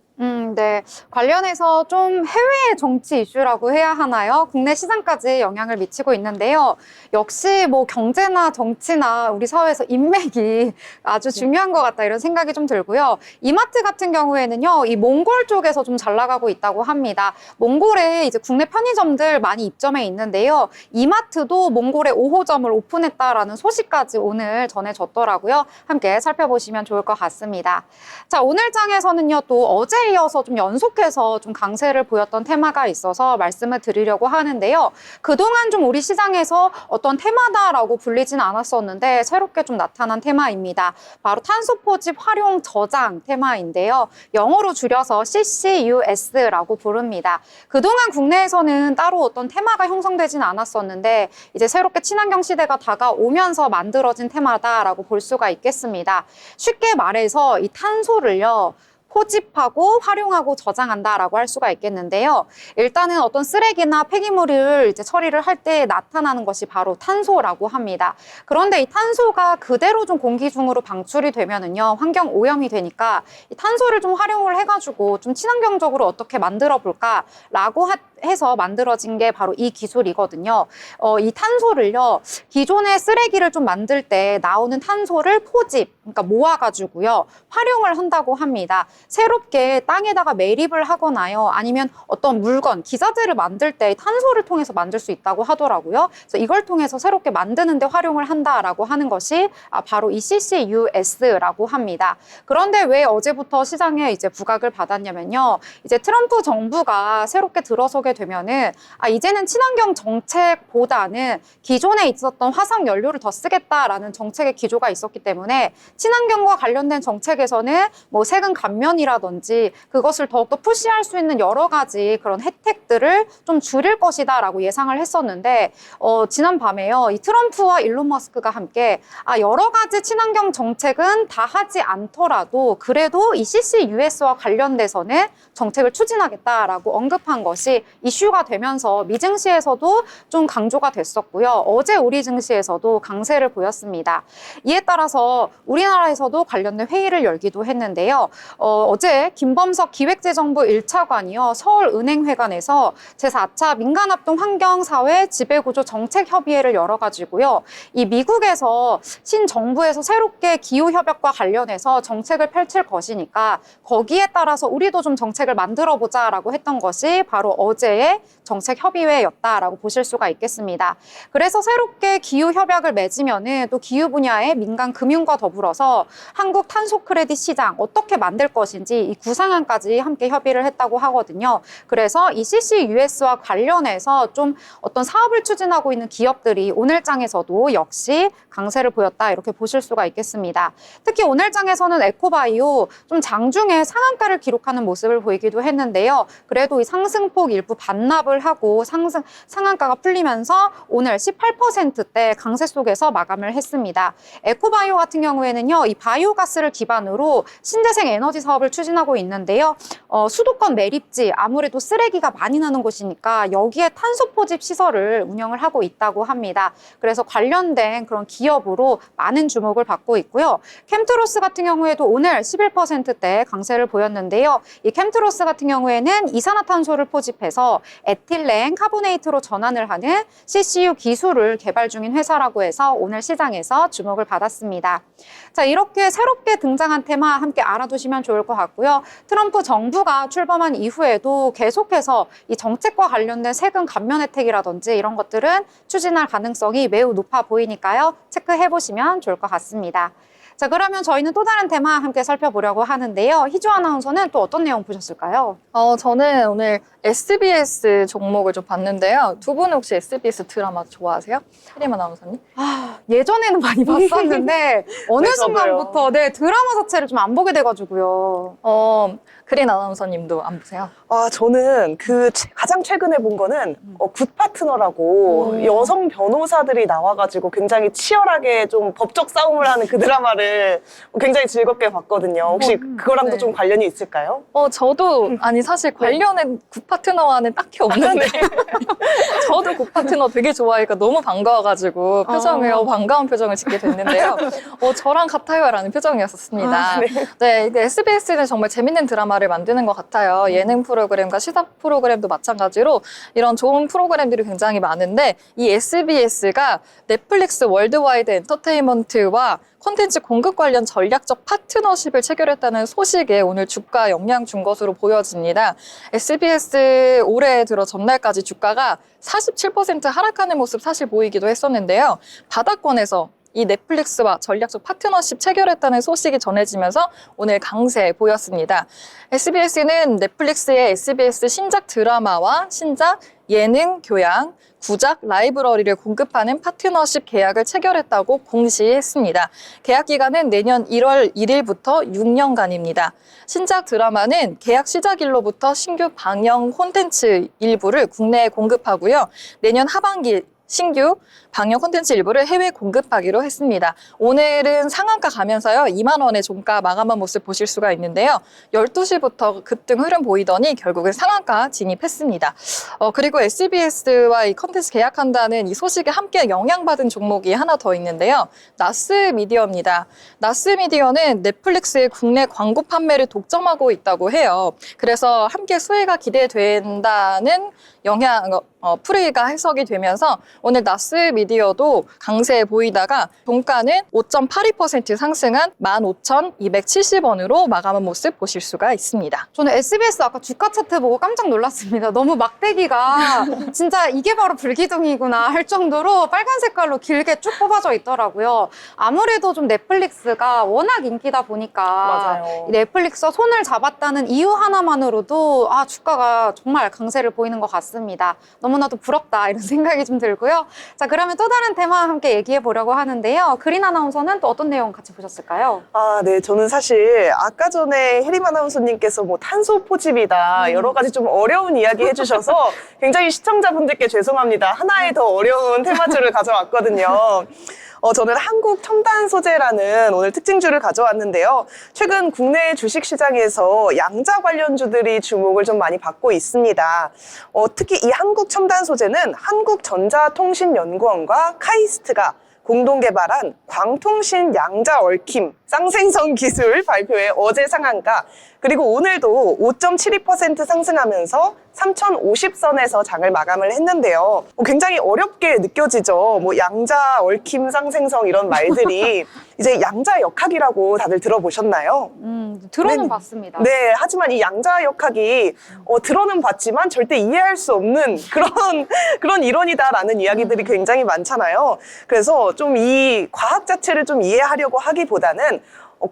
네, 관련해서 좀 해외 정치 이슈라고 해야 하나요? 국내 시장까지 영향을 미치고 있는데요. 역시 뭐 경제나 정치나 우리 사회에서 인맥이 아주 중요한 것 같다 이런 생각이 좀 들고요. 이마트 같은 경우에는요, 이 몽골 쪽에서 좀 잘 나가고 있다고 합니다. 몽골에 이제 국내 편의점들 많이 입점해 있는데요. 이마트도 몽골에 5호점을 오픈했다라는 소식까지 오늘 전해졌더라고요. 함께 살펴보시면 좋을 것 같습니다. 자, 오늘 장에서는요, 또 어제 이어서 좀 연속해서 좀 강세를 보였던 테마가 있어서 말씀을 드리려고 하는데요. 그동안 좀 우리 시장에서 어떤 테마다라고 불리진 않았었는데 새롭게 좀 나타난 테마입니다. 바로 탄소 포집 활용 저장 테마인데요. 영어로 줄여서 CCUS라고 부릅니다. 그동안 국내에서는 따로 어떤 테마가 형성되진 않았었는데 이제 새롭게 친환경 시대가 다가오면서 만들어진 테마다라고 볼 수가 있겠습니다. 쉽게 말해서 이 탄소를요, 포집하고 활용하고 저장한다라고 할 수가 있겠는데요. 일단은 어떤 쓰레기나 폐기물을 이제 처리를 할 때 나타나는 것이 바로 탄소라고 합니다. 그런데 이 탄소가 그대로 좀 공기 중으로 방출이 되면은요, 환경 오염이 되니까 이 탄소를 좀 활용을 해가지고 좀 친환경적으로 어떻게 만들어 볼까라고 해서 만들어진 게 바로 이 기술이거든요. 이 탄소를요, 기존의 쓰레기를 좀 만들 때 나오는 탄소를 포집, 그러니까 모아가지고요, 활용을 한다고 합니다. 새롭게 땅에다가 매립을 하거나요, 아니면 어떤 물건, 기자재를 만들 때 탄소를 통해서 만들 수 있다고 하더라고요. 그래서 이걸 통해서 새롭게 만드는데 활용을 한다라고 하는 것이 바로 이 CCUS라고 합니다. 그런데 왜 어제부터 시장에 이제 부각을 받았냐면요, 이제 트럼프 정부가 새롭게 들어서게 되면은 이제는 친환경 정책보다는 기존에 있었던 화석 연료를 더 쓰겠다라는 정책의 기조가 있었기 때문에 친환경과 관련된 정책에서는 뭐 세금 감면이라든지 그것을 더욱더 푸시할 수 있는 여러 가지 그런 혜택들을 좀 줄일 것이다라고 예상을 했었는데 지난 밤에요, 이 트럼프와 일론 머스크가 함께 여러 가지 친환경 정책은 다 하지 않더라도 그래도 이 CCUS와 관련돼서는 정책을 추진하겠다라고 언급한 것이 이슈가 되면서 미 증시에서도 좀 강조가 됐었고요. 어제 우리 증시에서도 강세를 보였습니다. 이에 따라서 우리나라에서도 관련된 회의를 열기도 했는데요. 어제 김범석 기획재정부 1차관이요, 서울은행회관에서 제4차 민간합동 환경사회 지배구조 정책협의회를 열어가지고요, 이 미국에서 신정부에서 새롭게 기후협약과 관련해서 정책을 펼칠 것이니까 거기에 따라서 우리도 좀 정책을 만들어보자라고 했던 것이 바로 어제의 정책협의회였다라고 보실 수가 있겠습니다. 그래서 새롭게 기후협약을 맺으면은 또 기후 분야의 민간 금융과 더불어서 한국 탄소 크레딧 시장 어떻게 만들 것인지 이 구상안까지 함께 협의를 했다고 하거든요. 그래서 이 CCUS와 관련해서 좀 어떤 사업을 추진하고 있는 기업들이 오늘 장에서도 역시 강세를 보였다 이렇게 보실 수가 있겠습니다. 특히 오늘 장에서는 에코바이오 좀 장중에 상한가를 기록하는 모습을 보이기도 했는데요. 그래도 이 상승폭 일부 반납을 하고 상한가가 풀리면서 오늘 18%대 강세 속에서 마감을 했습니다. 에코바이오 같은 경우에는요, 이 바이오가스를 기반으로 신재생 에너지 사업을 추진하고 있는데요. 수도권 매립지, 아무래도 쓰레기가 많이 나는 곳이니까 여기에 탄소 포집 시설을 운영을 하고 있다고 합니다. 그래서 관련된 그런 기업으로 많은 주목을 받고 있고요. 캠트로스 같은 경우에도 오늘 11%대 강세를 보였는데요. 이 캠트로스 같은 경우에는 이산화탄소를 포집해서 에틸렌 카보네이트로 전환을 하는 CCU 기술을 개발 중인 회사라고 해서 오늘 시장에서 주목을 받았습니다. 자, 이렇게 새롭게 등장한 테마 함께 알아두시면 좋을 것 같고요. 트럼프 정부가 출범한 이후에도 계속해서 이 정책과 관련된 세금 감면 혜택이라든지 이런 것들은 추진할 가능성이 매우 높아 보이니까요. 체크해보시면 좋을 것 같습니다. 자, 그러면 저희는 또 다른 테마 함께 살펴보려고 하는데요. 희주 아나운서는 또 어떤 내용 보셨을까요? 저는 오늘 SBS 종목을 좀 봤는데요. 두 분은 혹시 SBS 드라마 좋아하세요? 혜림 아나운서님? 예전에는 많이 봤었는데 어느 네, 순간부터 드라마 자체를 좀 안 보게 돼가지고요. 그린 아나운서님도 안 보세요? 저는 가장 최근에 본 거는 굿 파트너라고 여성 변호사들이 나와가지고 굉장히 치열하게 좀 법적 싸움을 하는 그 드라마를 굉장히 즐겁게 봤거든요. 혹시 그거랑도 네. 좀 관련이 있을까요? 저도 사실 관련된 굿 파트너와는 딱히 없는데 저도 굿 파트너 되게 좋아하니까 너무 반가워가지고 표정을 반가운 표정을 짓게 됐는데요. 저랑 같아요라는 표정이었습니다. 네, SBS는 정말 재밌는 드라마를 문화를 만드는 것 같아요. 예능 프로그램과 시사 프로그램도 마찬가지로 이런 좋은 프로그램들이 굉장히 많은데 이 SBS가 넷플릭스 월드와이드 엔터테인먼트와 콘텐츠 공급 관련 전략적 파트너십을 체결했다는 소식에 오늘 주가 영향 준 것으로 보여집니다. SBS 올해 들어 전날까지 주가가 47% 하락하는 모습 사실 보이기도 했었는데요. 바닥권에서 이 넷플릭스와 전략적 파트너십 체결했다는 소식이 전해지면서 오늘 강세 보였습니다. SBS는 넷플릭스의 SBS 신작 드라마와 신작 예능, 교양, 구작, 라이브러리를 공급하는 파트너십 계약을 체결했다고 공시했습니다. 계약 기간은 내년 1월 1일부터 6년간입니다. 신작 드라마는 계약 시작일로부터 신규 방영 콘텐츠 일부를 국내에 공급하고요. 내년 하반기 신규 방영 콘텐츠 일부를 해외 공급하기로 했습니다. 오늘은 상한가 가면서요. 2만 원의 종가 마감한 모습 보실 수가 있는데요. 12시부터 급등 흐름 보이더니 결국은 상한가 진입했습니다. 그리고 SBS와 이 콘텐츠 계약한다는 이 소식에 함께 영향받은 종목이 하나 더 있는데요. 나스미디어입니다. 나스미디어는 넷플릭스의 국내 광고 판매를 독점하고 있다고 해요. 그래서 함께 수혜가 기대된다는 풀이가 해석이 되면서 오늘 나스미디어도 강세 보이다가 종가는 5.82% 상승한 15,270원으로 마감한 모습 보실 수가 있습니다. 저는 SBS 아까 주가 차트 보고 깜짝 놀랐습니다. 너무 막대기가 진짜 이게 바로 불기둥이구나 할 정도로 빨간 색깔로 길게 쭉 뽑아져 있더라고요. 아무래도 좀 넷플릭스가 워낙 인기다 보니까 맞아요. 이 넷플릭스가 손을 잡았다는 이유 하나만으로도 주가가 정말 강세를 보이는 것 같습니다. 너무나도 부럽다 이런 생각이 좀 들고요. 자, 그러면 또 다른 테마 함께 얘기해 보려고 하는데요. 그린 아나운서는 또 어떤 내용 같이 보셨을까요? 네. 저는 사실 아까 전에 혜림 아나운서님께서 뭐 탄소 포집이다 여러 가지 좀 어려운 이야기 해주셔서 굉장히 시청자분들께 죄송합니다. 하나의 더 어려운 테마주를 가져왔거든요. 저는 한국 첨단 소재라는 오늘 특징주를 가져왔는데요. 최근 국내 주식시장에서 양자 관련주들이 주목을 좀 많이 받고 있습니다. 특히 이 한국 첨단 소재는 한국전자통신연구원과 카이스트가 공동 개발한 광통신 양자 얽힘 쌍생성 기술 발표에 어제 상한가, 그리고 오늘도 5.72% 상승하면서 3,050선에서 장을 마감을 했는데요. 굉장히 어렵게 느껴지죠. 뭐 양자, 얽힘, 쌍생성 이런 말들이 이제 양자 역학이라고 다들 들어보셨나요? 들어는 네. 봤습니다. 네, 하지만 이 양자 역학이 들어는 봤지만 절대 이해할 수 없는 그런 이론이다라는 이야기들이 굉장히 많잖아요. 그래서 좀 이 과학 자체를 좀 이해하려고 하기보다는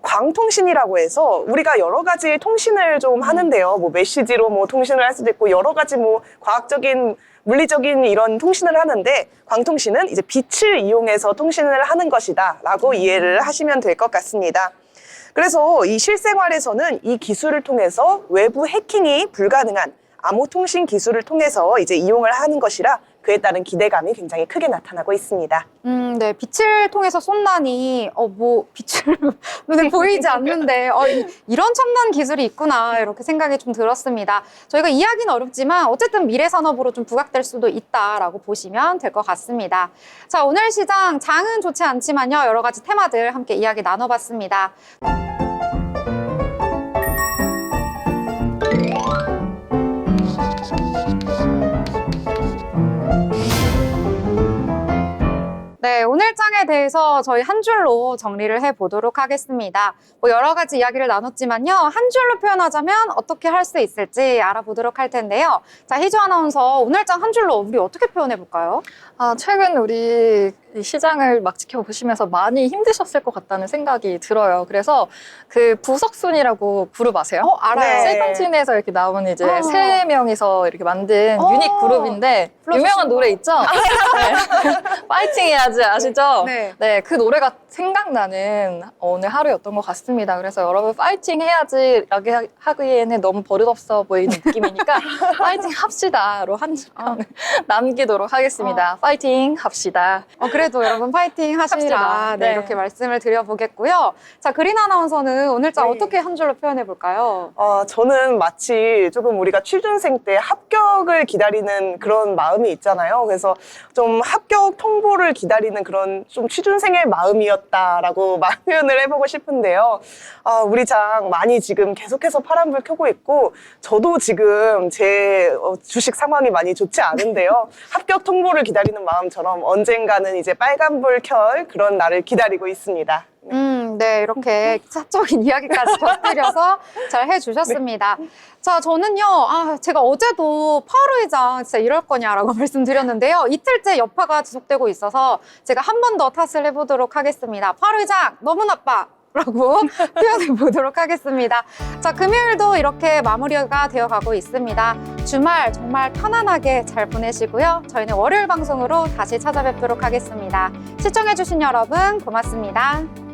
광통신이라고 해서 우리가 여러 가지 통신을 좀 하는데요. 뭐 메시지로 뭐 통신을 할 수도 있고 여러 가지 뭐 과학적인 물리적인 이런 통신을 하는데 광통신은 이제 빛을 이용해서 통신을 하는 것이다라고 이해를 하시면 될 것 같습니다. 그래서 이 실생활에서는 이 기술을 통해서 외부 해킹이 불가능한 암호통신 기술을 통해서 이제 이용을 하는 것이라 그에 따른 기대감이 굉장히 크게 나타나고 있습니다. 네, 빛을 통해서 쏜다니, 빛을 눈에 보이지 않는데, 이런 첨단 기술이 있구나, 이렇게 생각이 좀 들었습니다. 저희가 이야기는 어렵지만, 어쨌든 미래 산업으로 좀 부각될 수도 있다라고 보시면 될 것 같습니다. 자, 오늘 시장 장은 좋지 않지만요, 여러 가지 테마들 함께 이야기 나눠봤습니다. 네, 오늘 장에 대해서 저희 한 줄로 정리를 해보도록 하겠습니다. 여러 가지 이야기를 나눴지만요. 한 줄로 표현하자면 어떻게 할 수 있을지 알아보도록 할 텐데요. 자, 희주 아나운서, 오늘 장 한 줄로 우리 어떻게 표현해볼까요? 최근 우리 이 시장을 막 지켜보시면서 많이 힘드셨을 것 같다는 생각이 들어요. 그래서 그 부석순이라고 그룹 아세요? 알아요. 네. 세븐틴에서 이렇게 나오는 이제 세 명이서 이렇게 만든 유닛 그룹인데 유명한 노래 있죠? 네. 파이팅 해야지 아시죠? 네. 네, 그 노래가 생각나는 오늘 하루였던 것 같습니다. 그래서 여러분 파이팅 해야지 라고 하기에는 너무 버릇없어 보이는 느낌이니까 파이팅 합시다로 한 줄평을 남기도록 하겠습니다. 파이팅 합시다. 그래도 여러분 파이팅 하시라. 합시다. 네, 네. 이렇게 말씀을 드려보겠고요. 자, 그린 아나운서는 오늘 장 네. 어떻게 한 줄로 표현해볼까요? 저는 마치 조금 우리가 취준생 때 합격을 기다리는 그런 마음이 있잖아요. 그래서 좀 합격 통보를 기다리는 그런 좀 취준 취준생의 마음이었다라고 표현을 해보고 싶은데요. 우리 장 많이 지금 계속해서 파란불 켜고 있고 저도 지금 제 주식 상황이 많이 좋지 않은데요. 합격 통보를 기다리는 마음처럼 언젠가는 이제 빨간불 켤 그런 날을 기다리고 있습니다. 네, 이렇게 사적인 이야기까지 곁들여서 잘 해주셨습니다. 자, 저는요, 제가 어제도 파월 의장 진짜 이럴 거냐라고 말씀드렸는데요. 이틀째 여파가 지속되고 있어서 제가 한 번 더 탓을 해보도록 하겠습니다. 파월 의장, 너무 나빠! 라고 표현해 보도록 하겠습니다. 자, 금요일도 이렇게 마무리가 되어 가고 있습니다. 주말 정말 편안하게 잘 보내시고요. 저희는 월요일 방송으로 다시 찾아뵙도록 하겠습니다. 시청해주신 여러분 고맙습니다.